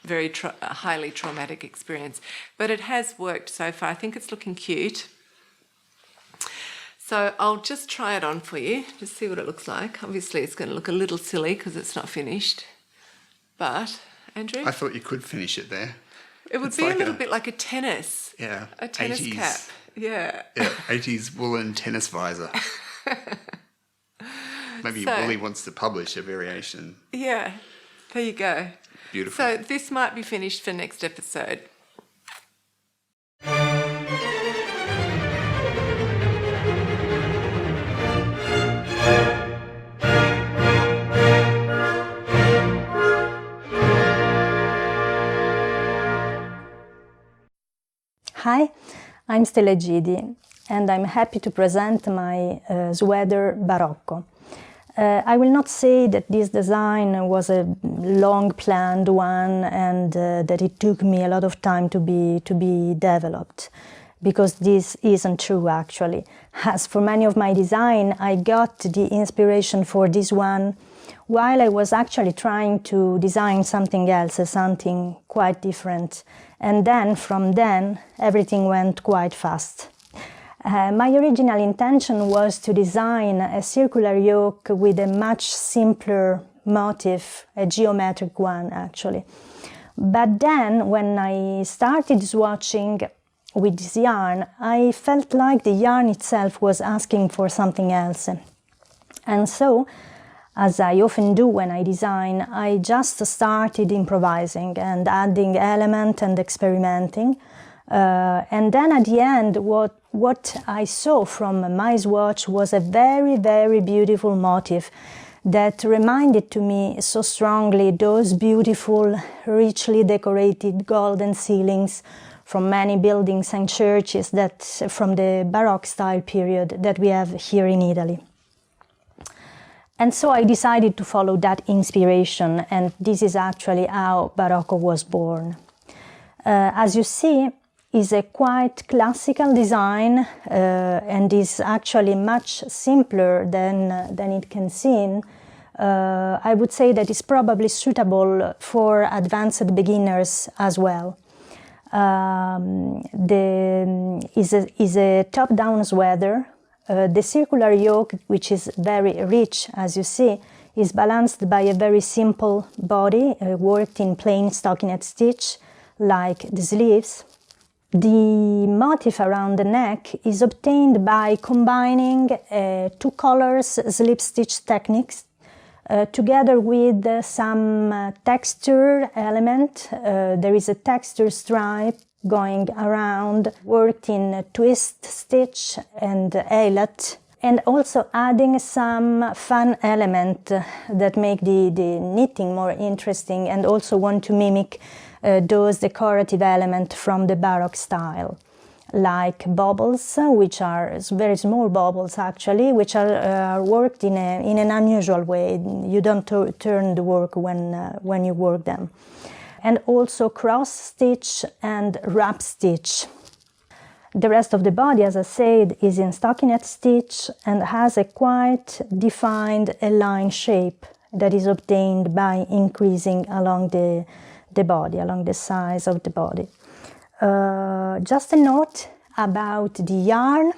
very highly traumatic experience. But it has worked so far. I think it's looking cute. So I'll just try it on for you, just see what it looks like. Obviously it's going to look a little silly because it's not finished. But, Andrew? I thought you could finish it there. It would be like a little bit like a tennis. Yeah. A tennis 80s, cap. Yeah. Yeah, 80s woolen tennis visor. Maybe Woolly wants to publish a variation. Yeah, there you go. Beautiful. So this might be finished for next episode. Hi, I'm Stella Gidi, and I'm happy to present my sweater Barocco. I will not say that this design was a long planned one and that it took me a lot of time to be developed, because this isn't true actually. As for many of my design, I got the inspiration for this one while I was actually trying to design something else, something quite different. And then, from then, everything went quite fast. My original intention was to design a circular yoke with a much simpler motif, a geometric one actually. But then, when I started swatching with this yarn, I felt like the yarn itself was asking for something else. And so, as I often do when I design, I just started improvising and adding element and experimenting, And then at the end, what I saw from my swatch was a very, very beautiful motif that reminded to me so strongly those beautiful, richly decorated golden ceilings from many buildings and churches that from the Baroque style period that we have here in Italy. And so I decided to follow that inspiration, and this is actually how Barocco was born. As you see, is a quite classical design and is actually much simpler than it can seem. I would say that it's probably suitable for advanced beginners as well. Is a top-down sweater. The circular yoke, which is very rich, as you see, is balanced by a very simple body worked in plain stockinette stitch, like the sleeves. The motif around the neck is obtained by combining two colors slip stitch techniques together with some texture element. There is a texture stripe going around, worked in twist stitch and eyelet, and also adding some fun element that make the knitting more interesting and also want to mimic those decorative elements from the Baroque style, like bubbles, which are very small bubbles actually, which are worked in an unusual way. You don't turn the work when you work them. And also cross stitch and wrap stitch. The rest of the body, as I said, is in stockinette stitch and has a quite defined line shape that is obtained by increasing along the body, along the size of the body. Just a note about the yarn.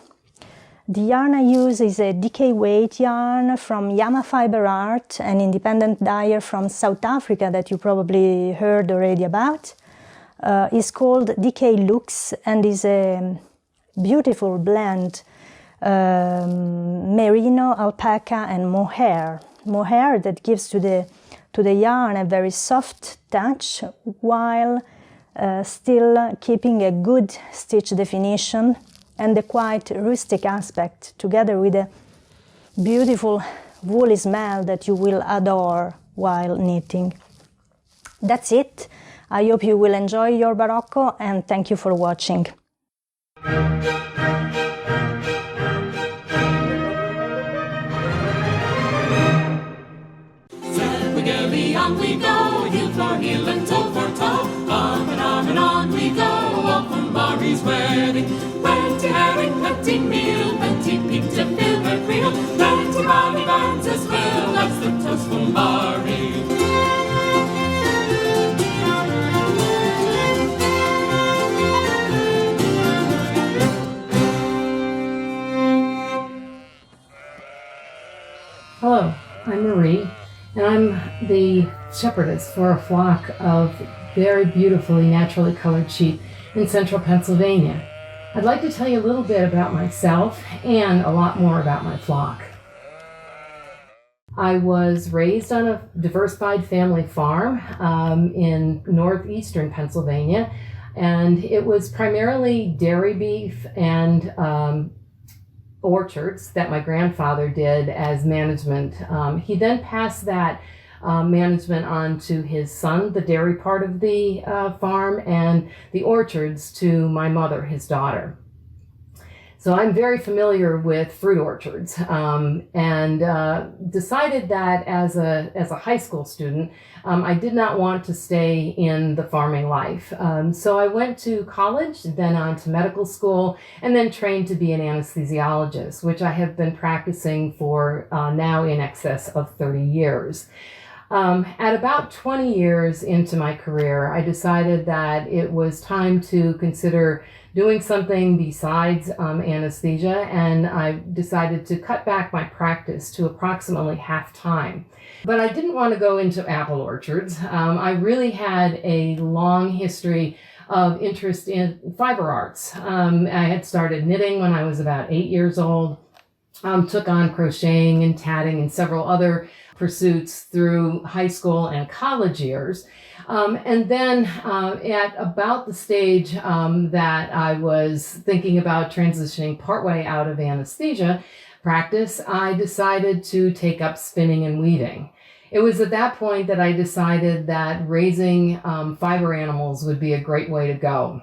The yarn I use is a DK weight yarn from Yama Fiber Art, an independent dyer from South Africa that you probably heard already about. It's called DK Lux and is a beautiful blend, merino, alpaca and mohair. Mohair that gives to the yarn a very soft touch while still keeping a good stitch definition and the quite rustic aspect, together with a beautiful woolly smell that you will adore while knitting. That's it. I hope you will enjoy your Barocco, and thank you for watching. On we go, heel for heel and toe for toe. On and on we go, off from Mari's wedding. Plenty herring, plenty meal, plenty pink to fill her creel. Plenty bonny bands as well, that's the toast from Mari. Hello, I'm Marie, and I'm the shepherdess for a flock of very beautifully naturally colored sheep in central Pennsylvania. I'd like to tell you a little bit about myself and a lot more about my flock. I was raised on a diversified family farm in northeastern Pennsylvania, and it was primarily dairy beef and orchards that my grandfather did as management. He then passed that management on to his son, the dairy part of the farm, and the orchards to my mother, his daughter. So I'm very familiar with fruit orchards, and decided that as a high school student, I did not want to stay in the farming life. So I went to college, then on to medical school, and then trained to be an anesthesiologist, which I have been practicing for now in excess of 30 years. At about 20 years into my career, I decided that it was time to consider doing something besides anesthesia, and I decided to cut back my practice to approximately half-time. But I didn't want to go into apple orchards. I really had a long history of interest in fiber arts. I had started knitting when I was about 8 years old. took on crocheting and tatting and several other pursuits through high school and college years. And then at about the stage that I was thinking about transitioning partway out of anesthesia practice, I decided to take up spinning and weaving. It was at that point that I decided that raising fiber animals would be a great way to go.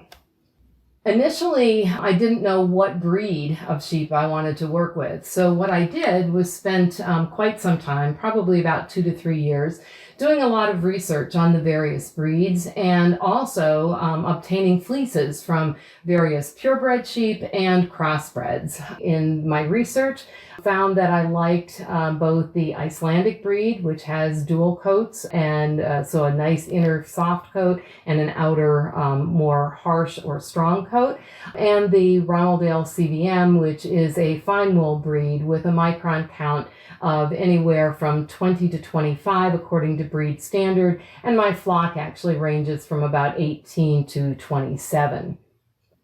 Initially, I didn't know what breed of sheep I wanted to work with. So what I did was spent quite some time, probably about 2 to 3 years, doing a lot of research on the various breeds and also obtaining fleeces from various purebred sheep and crossbreds. In my research, found that I liked both the Icelandic breed, which has dual coats, and so a nice inner soft coat and an outer more harsh or strong coat, and the Ronaldale CVM, which is a fine wool breed with a micron count of anywhere from 20 to 25 according to breed standard, and my flock actually ranges from about 18 to 27.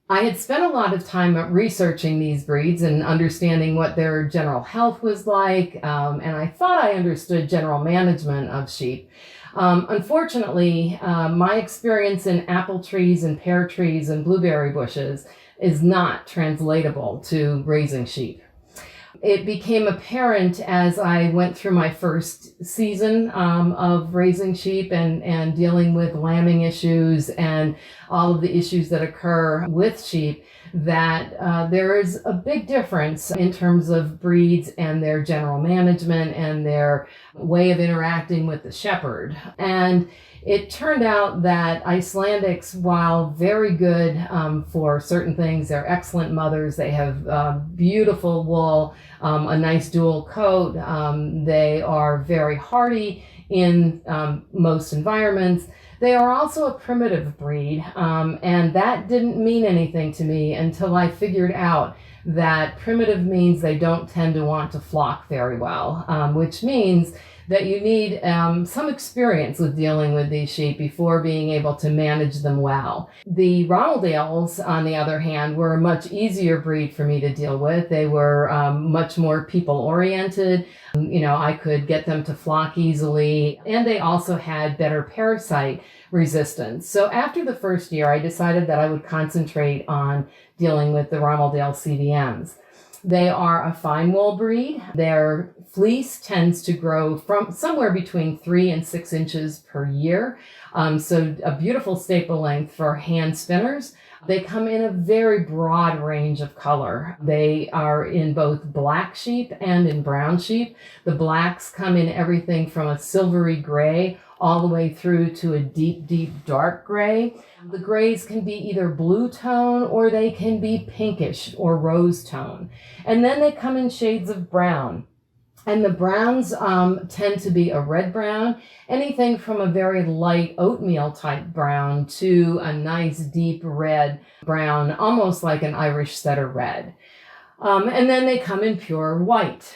I had spent a lot of time researching these breeds and understanding what their general health was like, and I thought I understood general management of sheep. Unfortunately, my experience in apple trees and pear trees and blueberry bushes is not translatable to raising sheep. It became apparent as I went through my first season of raising sheep and dealing with lambing issues and all of the issues that occur with sheep that there is a big difference in terms of breeds and their general management and their way of interacting with the shepherd. And it turned out that Icelandics, while very good for certain things, they're excellent mothers. They have beautiful wool, a nice dual coat. They are very hardy in most environments. They are also a primitive breed, and that didn't mean anything to me until I figured out that primitive means they don't tend to want to flock very well, which means that you need some experience with dealing with these sheep before being able to manage them well. The Ronaldales, on the other hand, were a much easier breed for me to deal with. They were much more people-oriented. I could get them to flock easily, and they also had better parasite resistance. So after the first year, I decided that I would concentrate on dealing with the Ronaldale CVMs. They are a fine wool breed. Their fleece tends to grow from somewhere between 3 and 6 inches per year. So a beautiful staple length for hand spinners. They come in a very broad range of color. They are in both black sheep and in brown sheep. The blacks come in everything from a silvery gray all the way through to a deep, deep dark gray. The grays can be either blue tone or they can be pinkish or rose tone. And then they come in shades of brown. And the browns tend to be a red brown, anything from a very light oatmeal type brown to a nice deep red brown, almost like an Irish setter red. And then they come in pure white.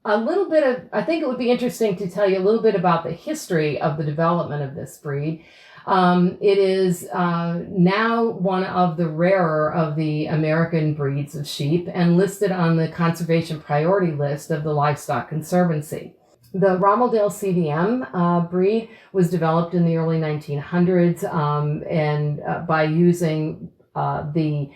I think it would be interesting to tell you a little bit about the history of the development of this breed. It is now one of the rarer of the American breeds of sheep and listed on the conservation priority list of the Livestock Conservancy. The Ronaldale CVM breed was developed in the early 1900s and by using the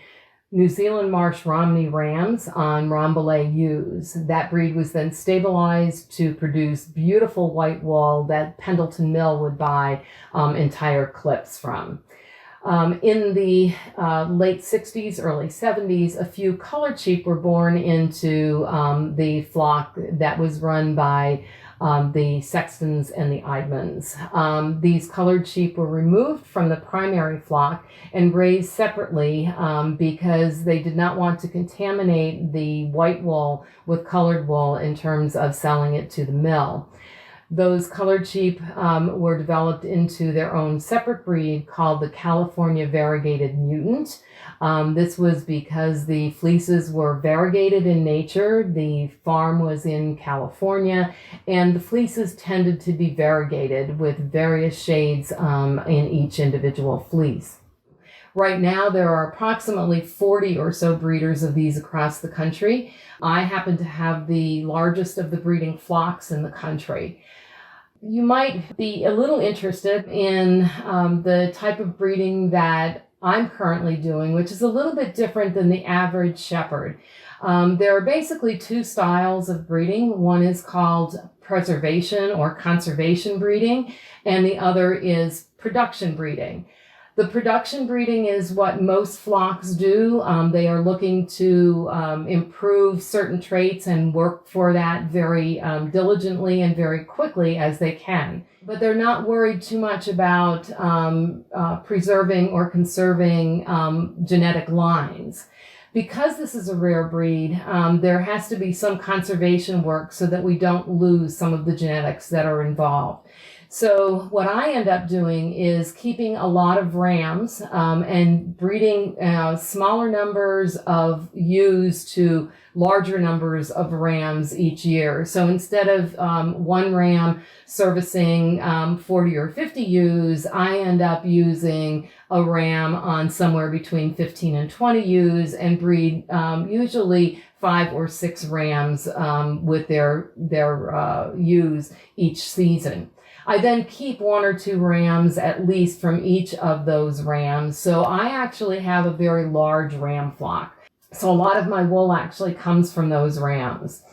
New Zealand Marsh Romney rams on Rambouillet ewes. That breed was then stabilized to produce beautiful white wool that Pendleton Mill would buy entire clips from. In the late 60s, early 70s, a few colored sheep were born into the flock that was run by the Sextons and the Eidmans. These colored sheep were removed from the primary flock and raised separately because they did not want to contaminate the white wool with colored wool in terms of selling it to the mill. Those colored sheep were developed into their own separate breed called the California Variegated Mutant. This was because the fleeces were variegated in nature. The farm was in California, and the fleeces tended to be variegated with various shades in each individual fleece. Right now, there are approximately 40 or so breeders of these across the country. I happen to have the largest of the breeding flocks in the country. You might be a little interested in the type of breeding that I'm currently doing, which is a little bit different than the average shepherd. There are basically two styles of breeding. One is called preservation or conservation breeding, and the other is production breeding. The production breeding is what most flocks do. They are looking to improve certain traits and work for that very diligently and very quickly as they can. But they're not worried too much about preserving or conserving genetic lines. Because this is a rare breed, there has to be some conservation work so that we don't lose some of the genetics that are involved. So what I end up doing is keeping a lot of rams and breeding smaller numbers of ewes to larger numbers of rams each year. So instead of one ram servicing 40 or 50 ewes, I end up using a ram on somewhere between 15 and 20 ewes and breed usually 5 or 6 rams with their ewes each season. I then keep 1 or 2 rams at least from each of those rams. So I actually have a very large ram flock. So a lot of my wool actually comes from those rams.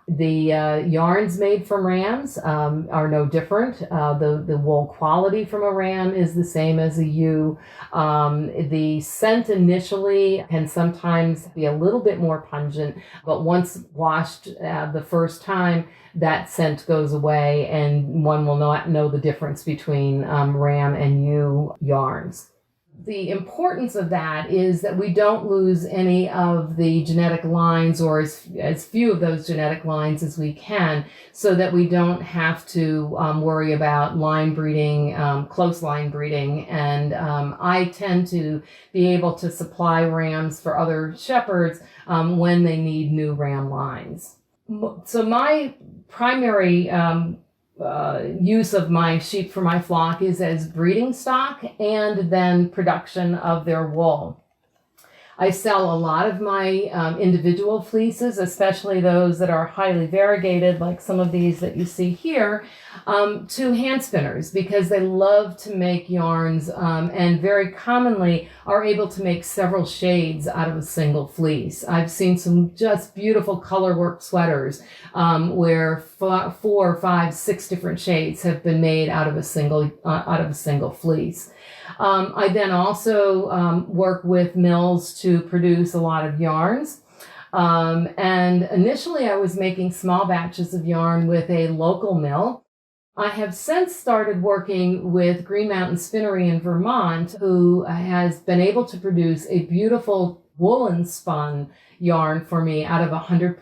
The yarns made from rams are no different. The wool quality from a ram is the same as a ewe. The scent initially can sometimes be a little bit more pungent, but once washed the first time, that scent goes away and one will not know the difference between ram and ewe yarns. The importance of that is that we don't lose any of the genetic lines, or as few of those genetic lines as we can, so that we don't have to worry about line breeding, close line breeding. And I tend to be able to supply rams for other shepherds when they need new ram lines. So my primary use of my sheep for my flock is as breeding stock and then production of their wool. I sell a lot of my individual fleeces, especially those that are highly variegated, like some of these that you see here, to hand spinners because they love to make yarns and very commonly are able to make several shades out of a single fleece. I've seen some just beautiful colorwork sweaters where 4, 5, 6 different shades have been made out of a single fleece. I then also work with mills to produce a lot of yarns. And initially I was making small batches of yarn with a local mill. I have since started working with Green Mountain Spinnery in Vermont, who has been able to produce a beautiful woolen spun yarn for me out of 100%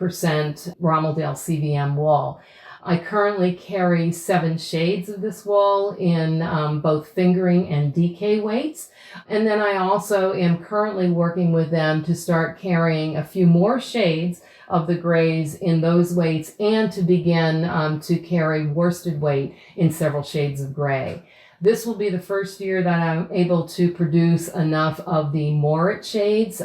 Rommeldale CVM wool. I currently carry 7 shades of this wool in both fingering and DK weights. And then I also am currently working with them to start carrying a few more shades of the grays in those weights and to begin to carry worsted weight in several shades of gray. This will be the first year that I'm able to produce enough of the Morit shades,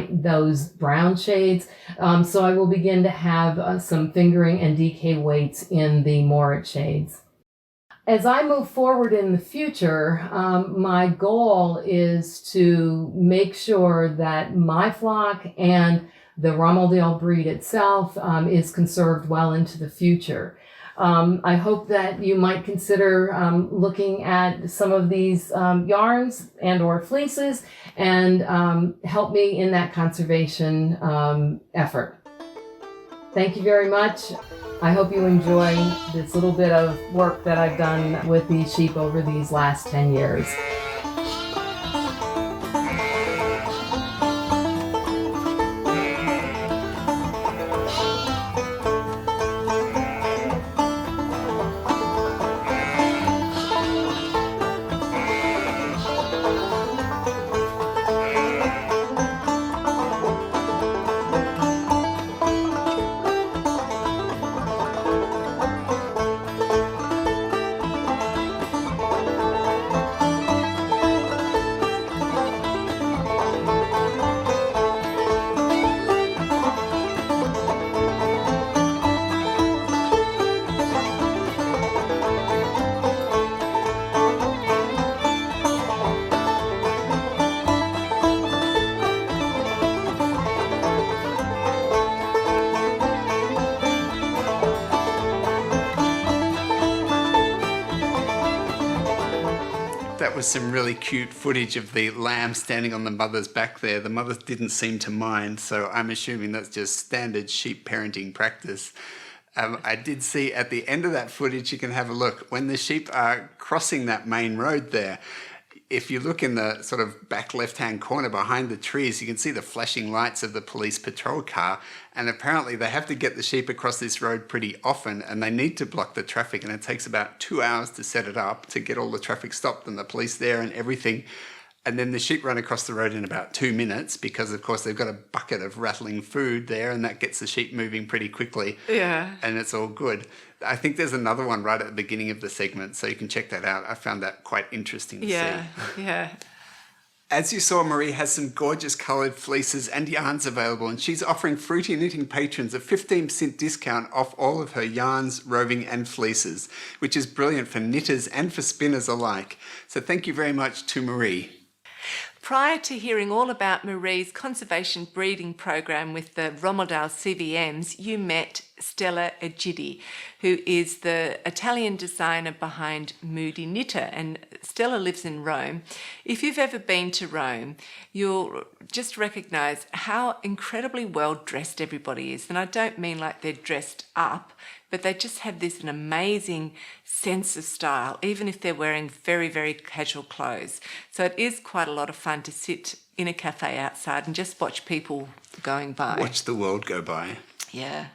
those brown shades. So I will begin to have some fingering and DK weights in the Morit shades. As I move forward in the future, my goal is to make sure that my flock and the Rommeldale breed itself is conserved well into the future. I hope that you might consider looking at some of these yarns and or fleeces and help me in that conservation effort. Thank you very much. I hope you enjoy this little bit of work that I've done with these sheep over these last 10 years. was some really cute footage of the lamb standing on the mother's back there. The mother didn't seem to mind, so I'm assuming that's just standard sheep parenting practice. I did see at the end of that footage, you can have a look, when the sheep are crossing that main road there, if you look in the sort of back left-hand corner behind the trees, you can see the flashing lights of the police patrol car. And apparently they have to get the sheep across this road pretty often, and they need to block the traffic. And it takes about 2 hours to set it up to get all the traffic stopped and the police there and everything. And then the sheep run across the road in about 2 minutes because, of course, they've got a bucket of rattling food there, and that gets the sheep moving pretty quickly. Yeah. And it's all good. I think there's another one right at the beginning of the segment, so you can check that out. I found that quite interesting to see. Yeah. As you saw, Marie has some gorgeous coloured fleeces and yarns available, and she's offering Fruity Knitting patrons a 15% discount off all of her yarns, roving and fleeces, which is brilliant for knitters and for spinners alike. So thank you very much to Marie. Prior to hearing all about Marie's conservation breeding program with the Romaldale CVMs, you met Stella Egidi, who is the Italian designer behind Moody Knitter, and Stella lives in Rome. If you've ever been to Rome, you'll just recognise how incredibly well dressed everybody is. And I don't mean like they're dressed up, but they just have an amazing sense of style, even if they're wearing very, very casual clothes. So it is quite a lot of fun to sit in a cafe outside and just watch people going by. Watch the world go by. Yeah.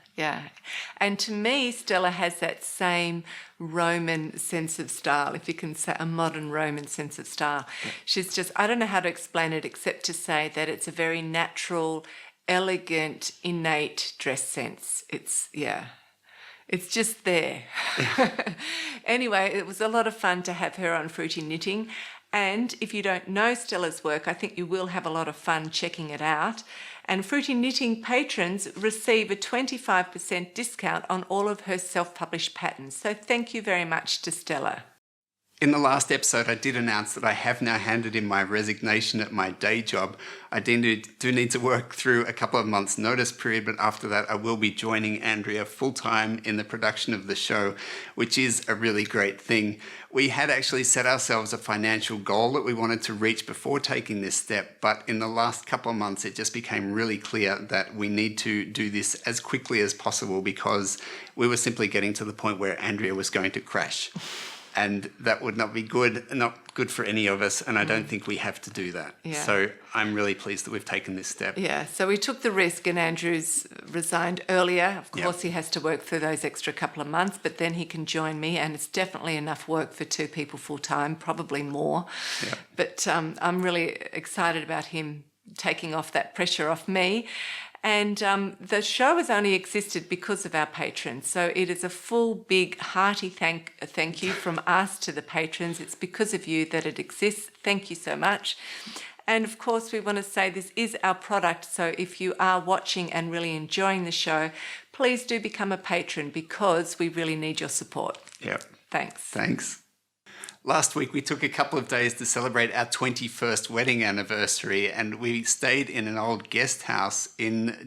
And to me, Stella has that same Roman sense of style, if you can say a modern Roman sense of style. She's just, I don't know how to explain it except to say that it's a very natural, elegant, innate dress sense. It's just there. Anyway, it was a lot of fun to have her on Fruity Knitting. And if you don't know Stella's work, I think you will have a lot of fun checking it out. And Fruity Knitting patrons receive a 25% discount on all of her self-published patterns. So thank you very much to Stella. In the last episode, I did announce that I have now handed in my resignation at my day job. I do need to work through a couple of months' notice period, but after that, I will be joining Andrea full-time in the production of the show, which is a really great thing. We had actually set ourselves a financial goal that we wanted to reach before taking this step, but in the last couple of months, it just became really clear that we need to do this as quickly as possible because we were simply getting to the point where Andrea was going to crash. And that would not be good, not good for any of us, and I don't think we have to do that. Yeah. So I'm really pleased that we've taken this step. Yeah, so we took the risk, and Andrew's resigned earlier. Of course, He has to work through those extra couple of months, but then he can join me, and it's definitely enough work for 2 people full-time, probably more. Yep. But I'm really excited about him taking off that pressure off me. And the show has only existed because of our patrons. So it is a full, big, hearty thank you from us to the patrons. It's because of you that it exists. Thank you so much. And of course, we want to say this is our product. So if you are watching and really enjoying the show, please do become a patron because we really need your support. Yep. Thanks. Last week, we took a couple of days to celebrate our 21st wedding anniversary, and we stayed in an old guest house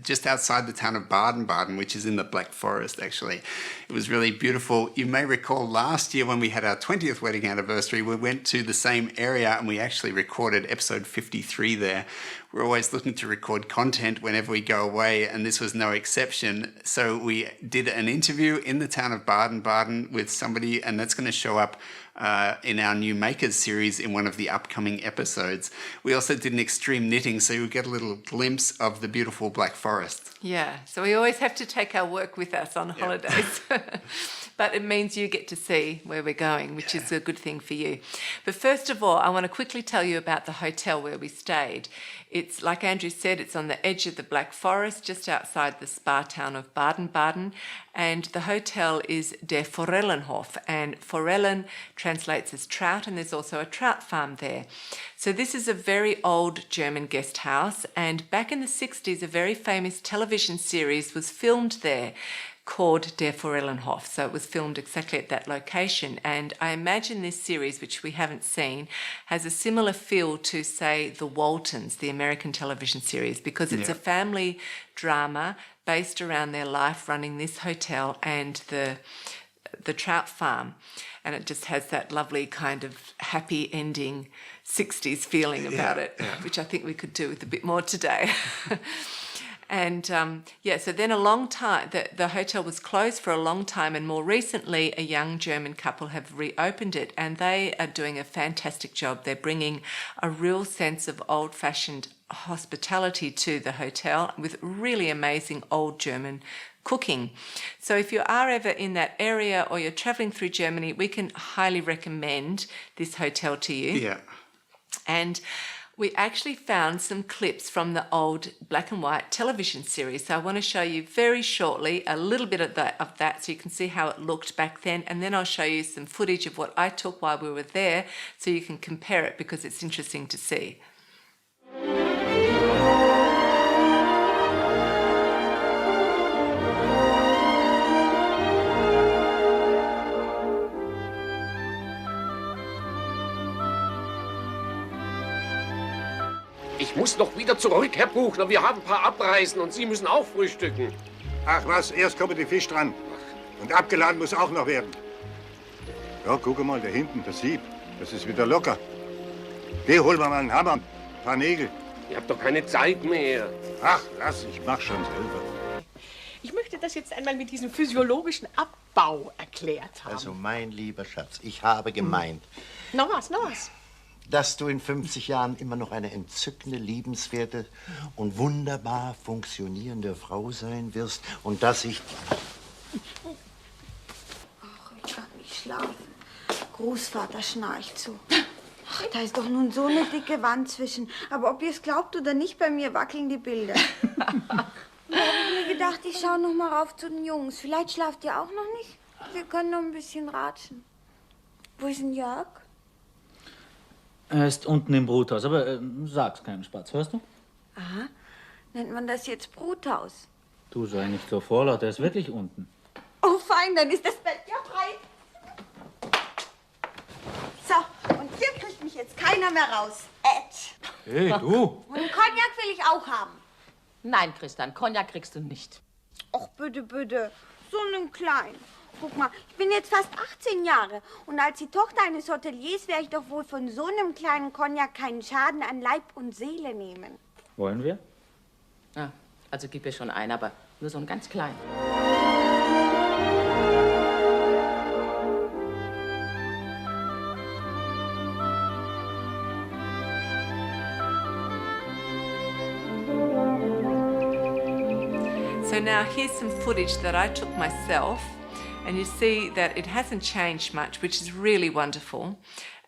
just outside the town of Baden-Baden, which is in the Black Forest, actually. It was really beautiful. You may recall last year when we had our 20th wedding anniversary, we went to the same area and we actually recorded episode 53 there. We're always looking to record content whenever we go away, and this was no exception. So we did an interview in the town of Baden-Baden with somebody, and that's going to show up in our new Makers series in one of the upcoming episodes. We also did an extreme knitting, so you get a little glimpse of the beautiful Black Forest. Yeah, so we always have to take our work with us on holidays. But it means you get to see where we're going, which is a good thing for you. But first of all, I want to quickly tell you about the hotel where we stayed. It's, like Andrew said, it's on the edge of the Black Forest, just outside the spa town of Baden-Baden. And the hotel is Der Forellenhof, and Forellen translates as trout, and there's also a trout farm there. So this is a very old German guest house, and back in the 60s, a very famous television series was filmed there called Der Forellenhof. So it was filmed exactly at that location. And I imagine this series, which we haven't seen, has a similar feel to, say, The Waltons, the American television series, because it's a family drama based around their life running this hotel and the the trout farm, and it just has that lovely kind of happy ending 60s feeling about it, which I think we could do with a bit more today. And so then a long time, the hotel was closed for a long time, and more recently a young German couple have reopened it, and they are doing a fantastic job. They're bringing a real sense of old-fashioned hospitality to the hotel with really amazing old German cooking. So if you are ever in that area or you're traveling through Germany, we can highly recommend this hotel to you. Yeah. And we actually found some clips from the old black and white television series. So I want to show you very shortly a little bit of that so you can see how it looked back then. And then I'll show you some footage of what I took while we were there so you can compare it, because it's interesting to see. Ich muss noch wieder zurück, Herr Buchner. Wir haben ein paar Abreisen und Sie müssen auch frühstücken. Ach was, erst kommen die Fisch dran. Und abgeladen muss auch noch werden. Ja, guck mal, da hinten, das Sieb. Das ist wieder locker. Geh, hol mal einen Hammer, ein paar Nägel. Ihr habt doch keine Zeit mehr. Ach, lass, ich mach schon selber. Ich möchte das jetzt einmal mit diesem physiologischen Abbau erklärt haben. Also, mein lieber Schatz, ich habe gemeint, Noch was. dass du in 50 Jahren immer noch eine entzückende, liebenswerte und wunderbar funktionierende Frau sein wirst und dass ich... Ach, ich kann nicht schlafen. Großvater schnarcht so. Ach, da ist doch nun so eine dicke Wand zwischen. Aber ob ihr es glaubt oder nicht, bei mir wackeln die Bilder. Da hab ich mir gedacht, ich schaue noch mal rauf zu den Jungs. Vielleicht schlaft ihr auch noch nicht? Wir können noch ein bisschen ratschen. Wo ist denn Jörg? Er ist unten im Bruthaus, aber sag's keinem Spatz, hörst du? Aha. Nennt man das jetzt Bruthaus? Du sei nicht so vorlaut, er ist wirklich unten. Oh, fein, dann ist das Bett ja frei. So, und hier kriegt mich jetzt keiner mehr raus. Hey, du! Und einen Cognac will ich auch haben. Nein, Christian, Cognac kriegst du nicht. Och, bitte, bitte. So einen kleinen. Guck mal, ich bin jetzt fast 18 Jahre. Und als die Tochter eines Hoteliers wäre ich doch wohl von so einem kleinen Cognac keinen Schaden an Leib und Seele nehmen. Wollen wir? Ja, also gib mir schon einen, aber nur so einen ganz kleinen. So now here's some footage that I took myself, and you see that it hasn't changed much, which is really wonderful.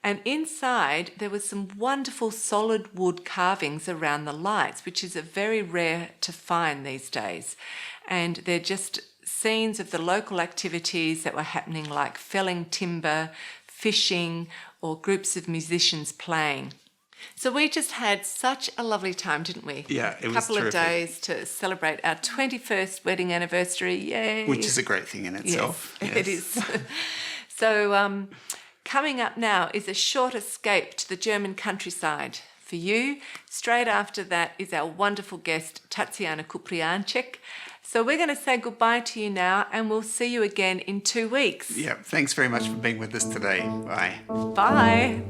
And inside there was some wonderful solid wood carvings around the lights, which is a very rare to find these days. And they're just scenes of the local activities that were happening, like felling timber, fishing, or groups of musicians playing. So we just had such a lovely time, didn't we? Yeah, it was a couple terrific. of days to celebrate our 21st wedding anniversary. Yay! Which is a great thing in itself. Yes, it is. So coming up now is a short escape to the German countryside for you. Straight after that is our wonderful guest, Tatiana Kuprianchik. So we're going to say goodbye to you now, and we'll see you again in 2 weeks. Yeah, thanks very much for being with us today. Bye. Bye.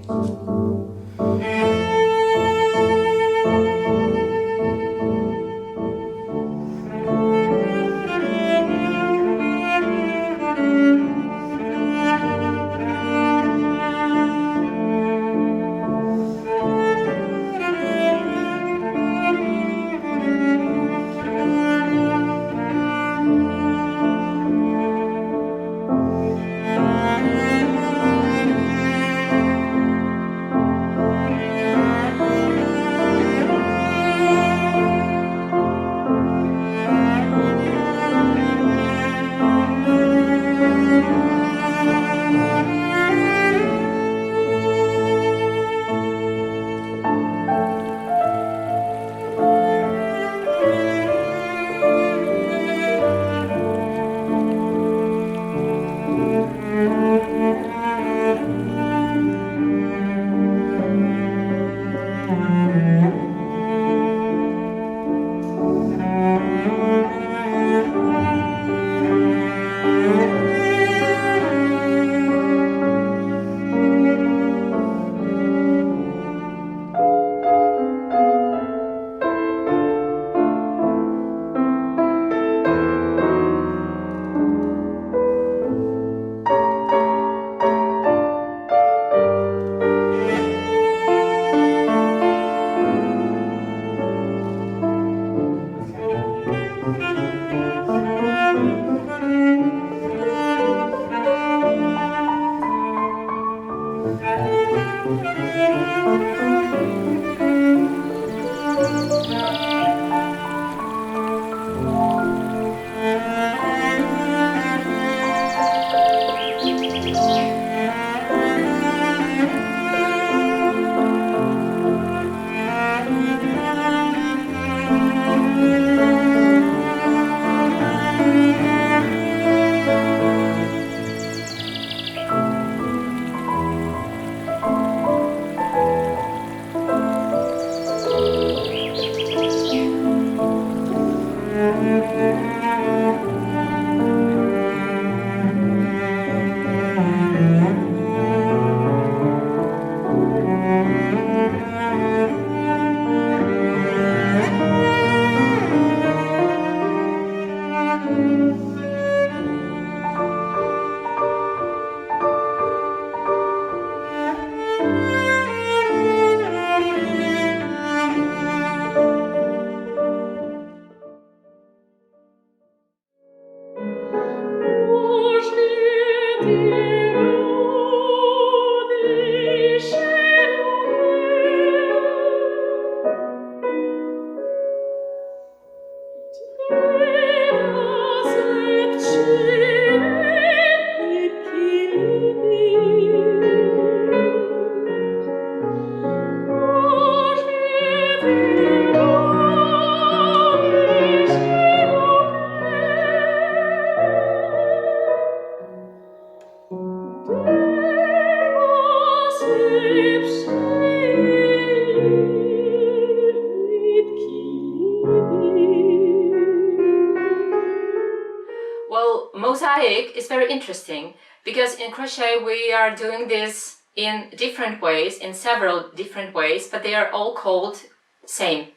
Well, mosaic is very interesting because in crochet we are doing this in different ways, in several different ways, but they are all called same.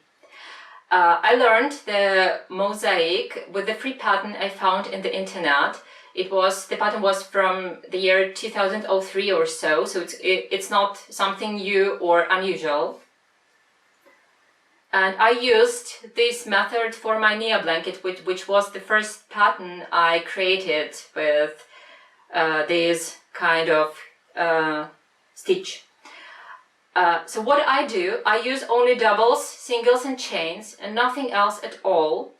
I learned the mosaic with the free pattern I found in the internet. The pattern was from the year 2003 or so it's not something new or unusual. And I used this method for my Nia blanket, which was the first pattern I created with this kind of stitch. So what I do, I use only doubles, singles and chains and nothing else at all.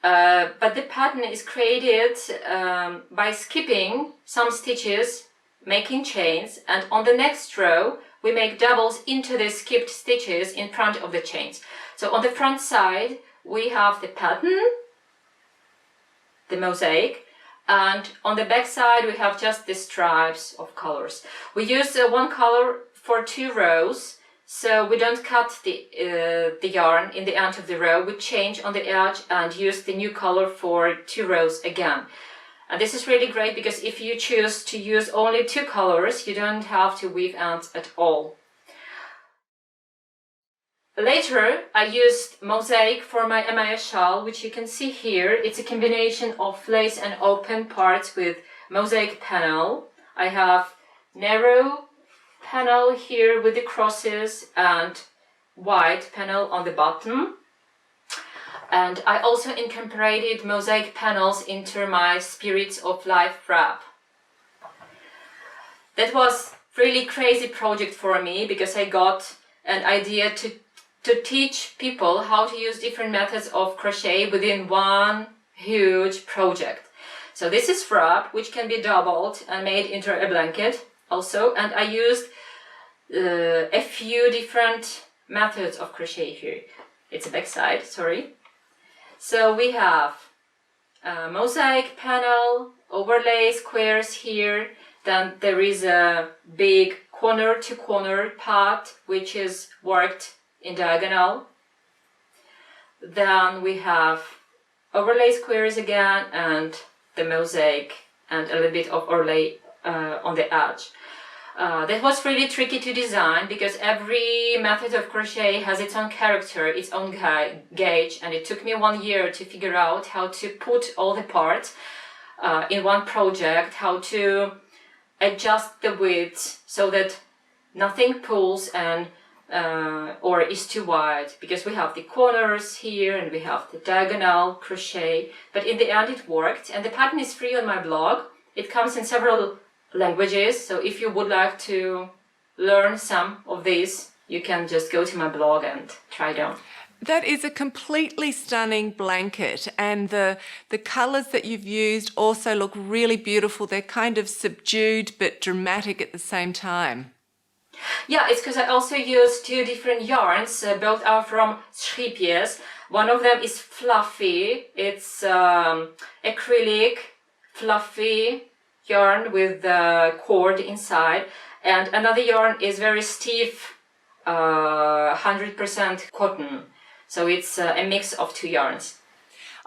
But the pattern is created by skipping some stitches, making chains, and on the next row we make doubles into the skipped stitches in front of the chains. So on the front side we have the pattern, the mosaic, and on the back side we have just the stripes of colors. We use one color for 2 rows, so we don't cut the yarn in the end of the row. We change on the edge and use the new color for 2 rows again. And this is really great because if you choose to use only 2 colors, you don't have to weave ends at all. Later, I used mosaic for my Emmaus shawl, which you can see here. It's a combination of lace and open parts with mosaic panel. I have narrow panel here with the crosses and white panel on the bottom. And I also incorporated mosaic panels into my Spirits of Life wrap. That was really crazy project for me because I got an idea to teach people how to use different methods of crochet within one huge project. So this is wrap, which can be doubled and made into a blanket also, and I used a few different methods of crochet here. It's a back side, sorry. So we have a mosaic panel, overlay squares here, then there is a big corner to corner part which is worked in diagonal. Then we have overlay squares again and the mosaic and a little bit of overlay on the edge. That was really tricky to design because every method of crochet has its own character, its own gauge, and it took me 1 year to figure out how to put all the parts in one project, how to adjust the width so that nothing pulls and or is too wide, because we have the corners here and we have the diagonal crochet, but in the end it worked, and the pattern is free on my blog. It comes in several languages, so if you would like to learn some of these, you can just go to my blog and try it on. That is a completely stunning blanket, and the colours that you've used also look really beautiful. They're kind of subdued but dramatic at the same time. Yeah, it's because I also use two different yarns. Both are from shepherdess. One of them is fluffy. It's acrylic, fluffy yarn with the cord inside. And another yarn is very stiff, 100% cotton. So it's a mix of two yarns.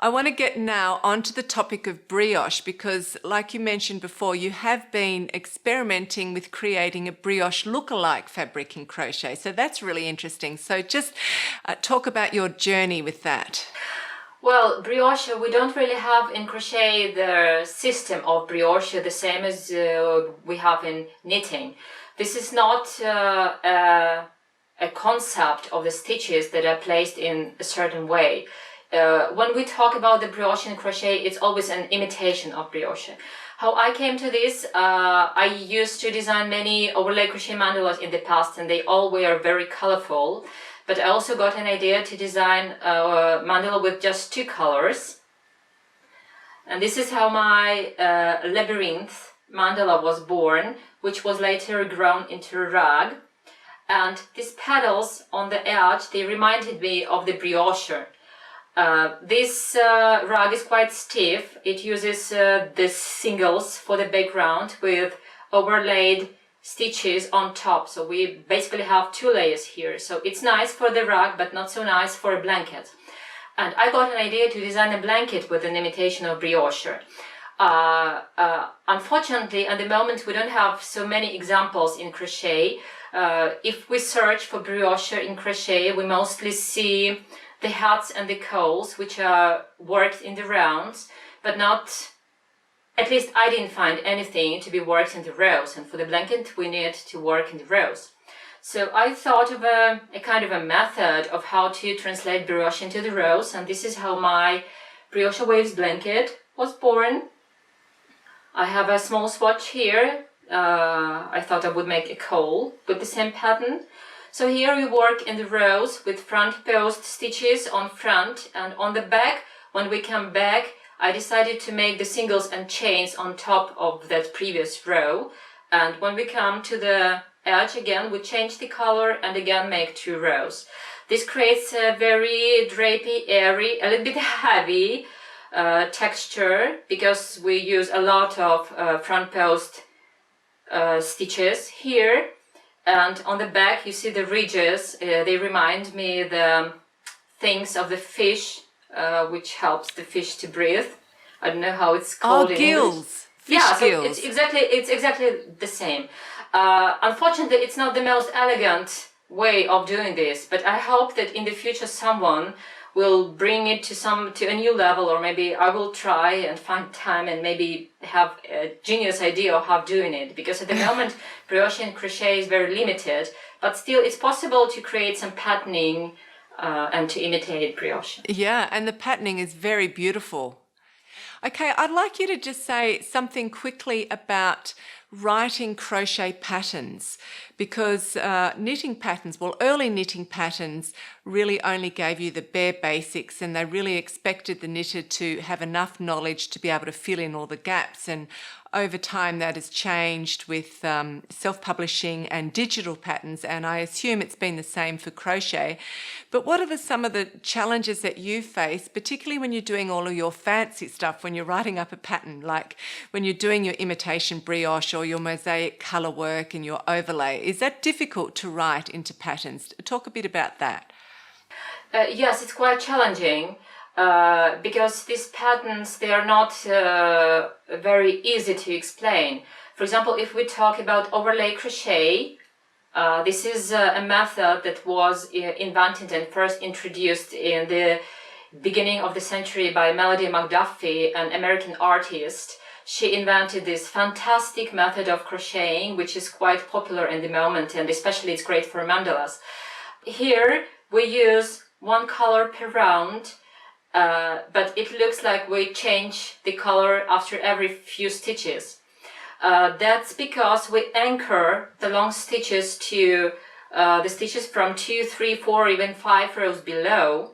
I want to get now onto the topic of brioche because, like you mentioned before, you have been experimenting with creating a brioche look-alike fabric in crochet. So that's really interesting. So just talk about your journey with that. Well, brioche, we don't really have in crochet the system of brioche the same as we have in knitting. This is not a concept of the stitches that are placed in a certain way. When we talk about the brioche in crochet, it's always an imitation of brioche. How I came to this, I used to design many overlay crochet mandalas in the past, and they all were very colorful. But I also got an idea to design a mandala with just two colors. And this is how my labyrinth mandala was born, which was later grown into a rug. And these petals on the edge, they reminded me of the brioche. This rug is quite stiff. It uses the singles for the background with overlaid stitches on top. So we basically have two layers here. So it's nice for the rug, but not so nice for a blanket. And I got an idea to design a blanket with an imitation of brioche. Unfortunately, at the moment, we don't have so many examples in crochet. If we search for brioche in crochet, we mostly see the hats and the coals, which are worked in the rounds, but not, at least I didn't find anything to be worked in the rows, and for the blanket we need to work in the rows. So I thought of a kind of a method of how to translate brioche into the rows, and this is how my brioche waves blanket was born. I have a small swatch here. I thought I would make a coal with the same pattern. So here we work in the rows with front post stitches on front, and on the back, when we come back, I decided to make the singles and chains on top of that previous row. And when we come to the edge again, we change the color and again make two rows. This creates a very drapey, airy, a little bit heavy texture, because we use a lot of front post stitches here. And on the back you see the ridges. They remind me the things of the fish, which helps the fish to breathe. I don't know how it's called in gills. English. Fish Yeah, so gills. it's exactly the same. Unfortunately, it's not the most elegant way of doing this, but I hope that in the future someone will bring it to a new level, or maybe I will try and find time and maybe have a genius idea of how doing it, because at the moment brioche and crochet is very limited, but still it's possible to create some patterning and to imitate brioche. Yeah, and the patterning is very beautiful. Okay, I'd like you to just say something quickly about writing crochet patterns, because knitting patterns, well, early knitting patterns really only gave you the bare basics, and they really expected the knitter to have enough knowledge to be able to fill in all the gaps. And over time that has changed with self-publishing and digital patterns, and I assume it's been the same for crochet. But what are some of the challenges that you face, particularly when you're doing all of your fancy stuff, when you're writing up a pattern, like when you're doing your imitation brioche or your mosaic colour work and your overlay? Is that difficult to write into patterns? Talk a bit about that. Yes, it's quite challenging. Because these patterns, they are not very easy to explain. For example, if we talk about overlay crochet, this is a method that was invented and first introduced in the beginning of the century by Melody McDuffie, an American artist. She invented this fantastic method of crocheting, which is quite popular in the moment, and especially it's great for mandalas. Here we use one color per round, but it looks like we change the color after every few stitches. That's because we anchor the long stitches to the stitches from 2, 3, 4, even 5 rows below.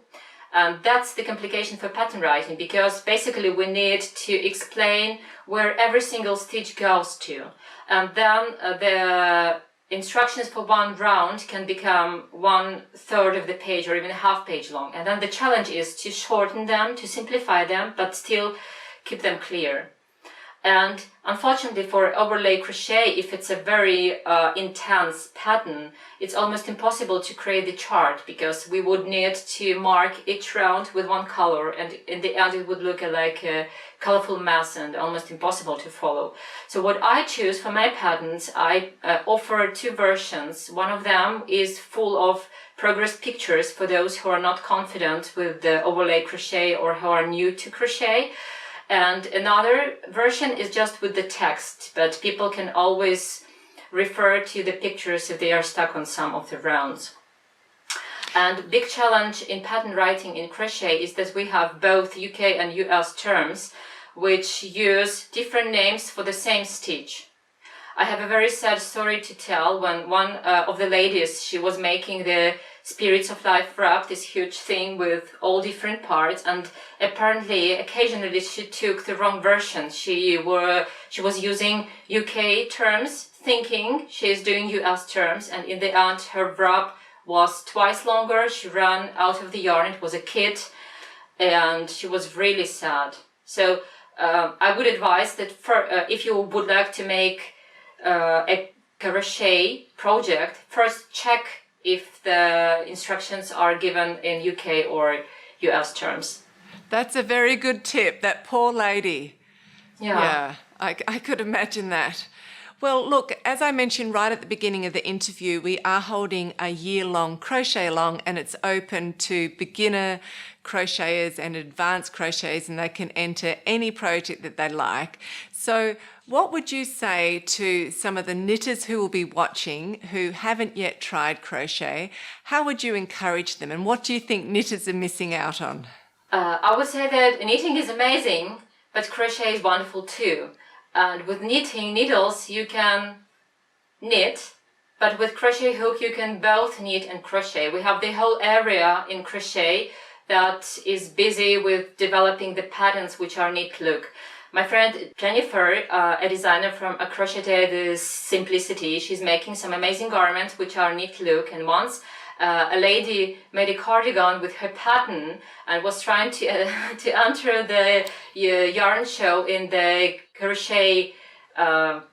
And that's the complication for pattern writing, because basically we need to explain where every single stitch goes to. And then the instructions for one round can become 1/3 of the page or even a half page long. And then the challenge is to shorten them, to simplify them, but still keep them clear. And unfortunately for overlay crochet, if it's a very intense pattern, it's almost impossible to create the chart, because we would need to mark each round with one color, and in the end it would look like a colorful mess and almost impossible to follow. So what I choose for my patterns, I offer 2 versions. One of them is full of progress pictures for those who are not confident with the overlay crochet or who are new to crochet. And another version is just with the text, but people can always refer to the pictures if they are stuck on some of the rounds. And big challenge in pattern writing in crochet is that we have both UK and US terms which use different names for the same stitch. I have a very sad story to tell. When one of the ladies, she was making the Spirits of Life wrap, this huge thing with all different parts, and apparently occasionally she took the wrong version. She was using UK terms, thinking she's doing US terms, and in the end her wrap was twice longer. She ran out of the yarn. It was a kit, and she was really sad. So I would advise that if you would like to make a crochet project, first check if the instructions are given in UK or US terms. That's a very good tip, that poor lady. Yeah. I could imagine that. Well, look, as I mentioned right at the beginning of the interview, we are holding a year-long crochet along, and it's open to beginner crocheters and advanced crocheters, and they can enter any project that they like. So what would you say to some of the knitters who will be watching who haven't yet tried crochet? How would you encourage them, and what do you think knitters are missing out on? I would say that knitting is amazing, but crochet is wonderful too. And with knitting needles you can knit, but with crochet hook you can both knit and crochet. We have the whole area in crochet that is busy with developing the patterns which are knit look. My friend Jennifer, a designer from A Crocheted Simplicity, she's making some amazing garments which are knit look, and once a lady made a cardigan with her pattern and was trying to enter the yarn show in the crochet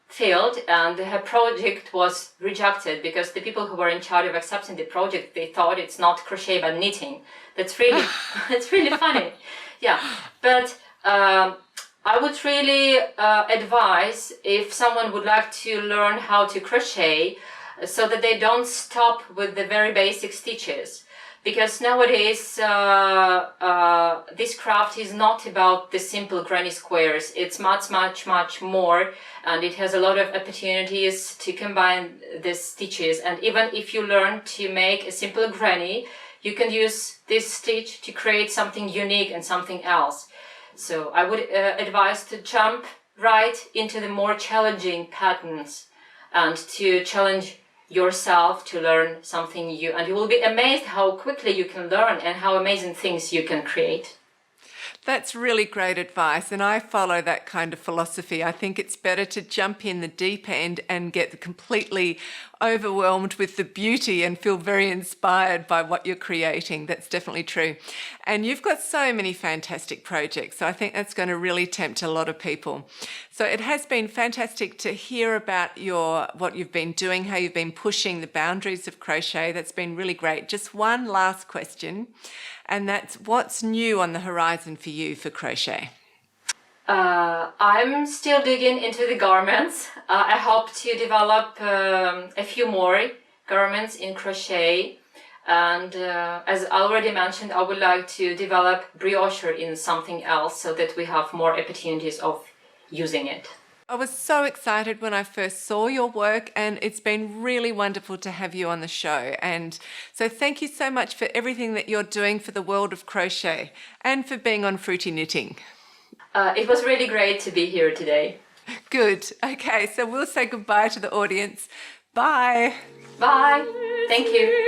field, and her project was rejected because the people who were in charge of accepting the project, they thought it's not crochet but knitting. That's really it's really funny. Yeah, but I would really advise, if someone would like to learn how to crochet, so that they don't stop with the very basic stitches, because nowadays this craft is not about the simple granny squares. It's much more, and it has a lot of opportunities to combine the stitches. And even if you learn to make a simple granny, you can use this stitch to create something unique and something else. So I would advise to jump right into the more challenging patterns and to challenge yourself to learn something new, and you will be amazed how quickly you can learn and how amazing things you can create. That's really great advice, and I follow that kind of philosophy. I think it's better to jump in the deep end and get completely overwhelmed with the beauty and feel very inspired by what you're creating. That's definitely true. And you've got so many fantastic projects, so I think that's going to really tempt a lot of people. So it has been fantastic to hear about what you've been doing, how you've been pushing the boundaries of crochet. That's been really great. Just one last question, and that's what's new on the horizon for you for crochet? I'm still digging into the garments. I hope to develop a few more garments in crochet, and as I already mentioned, I would like to develop brioche in something else so that we have more opportunities of using it. I was so excited when I first saw your work, and it's been really wonderful to have you on the show. And so thank you so much for everything that you're doing for the world of crochet and for being on Fruity Knitting. It was really great to be here today. Good. Okay, so we'll say goodbye to the audience. Bye. Bye. Thank you.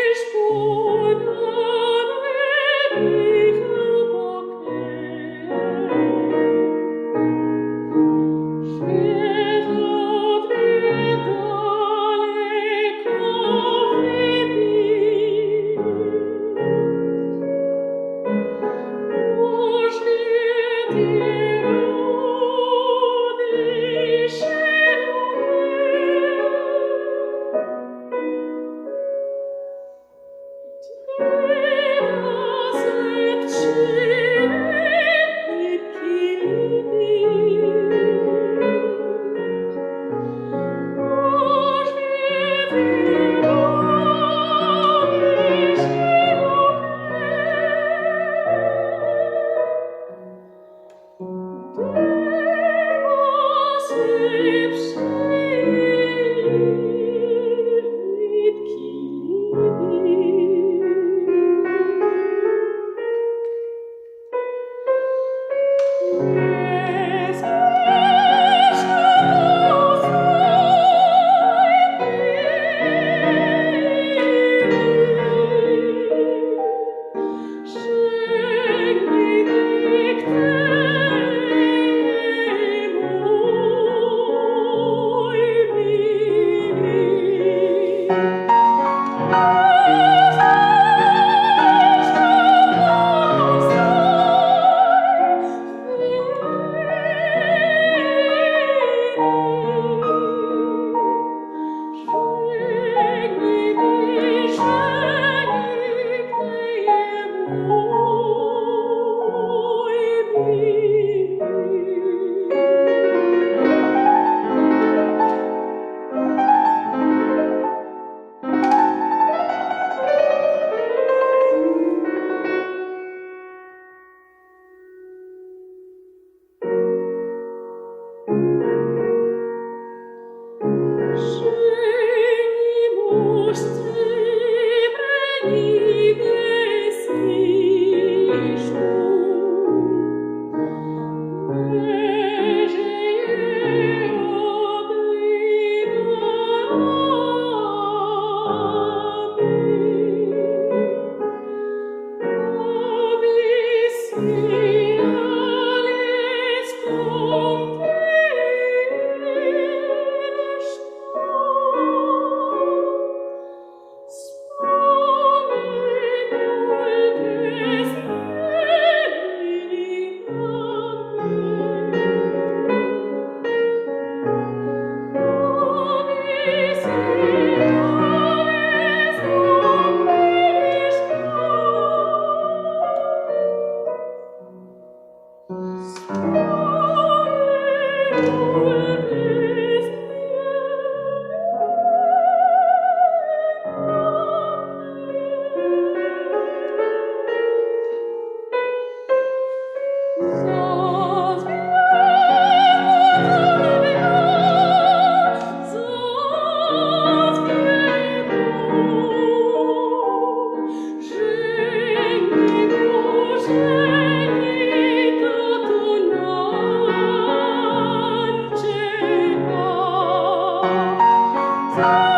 Bye.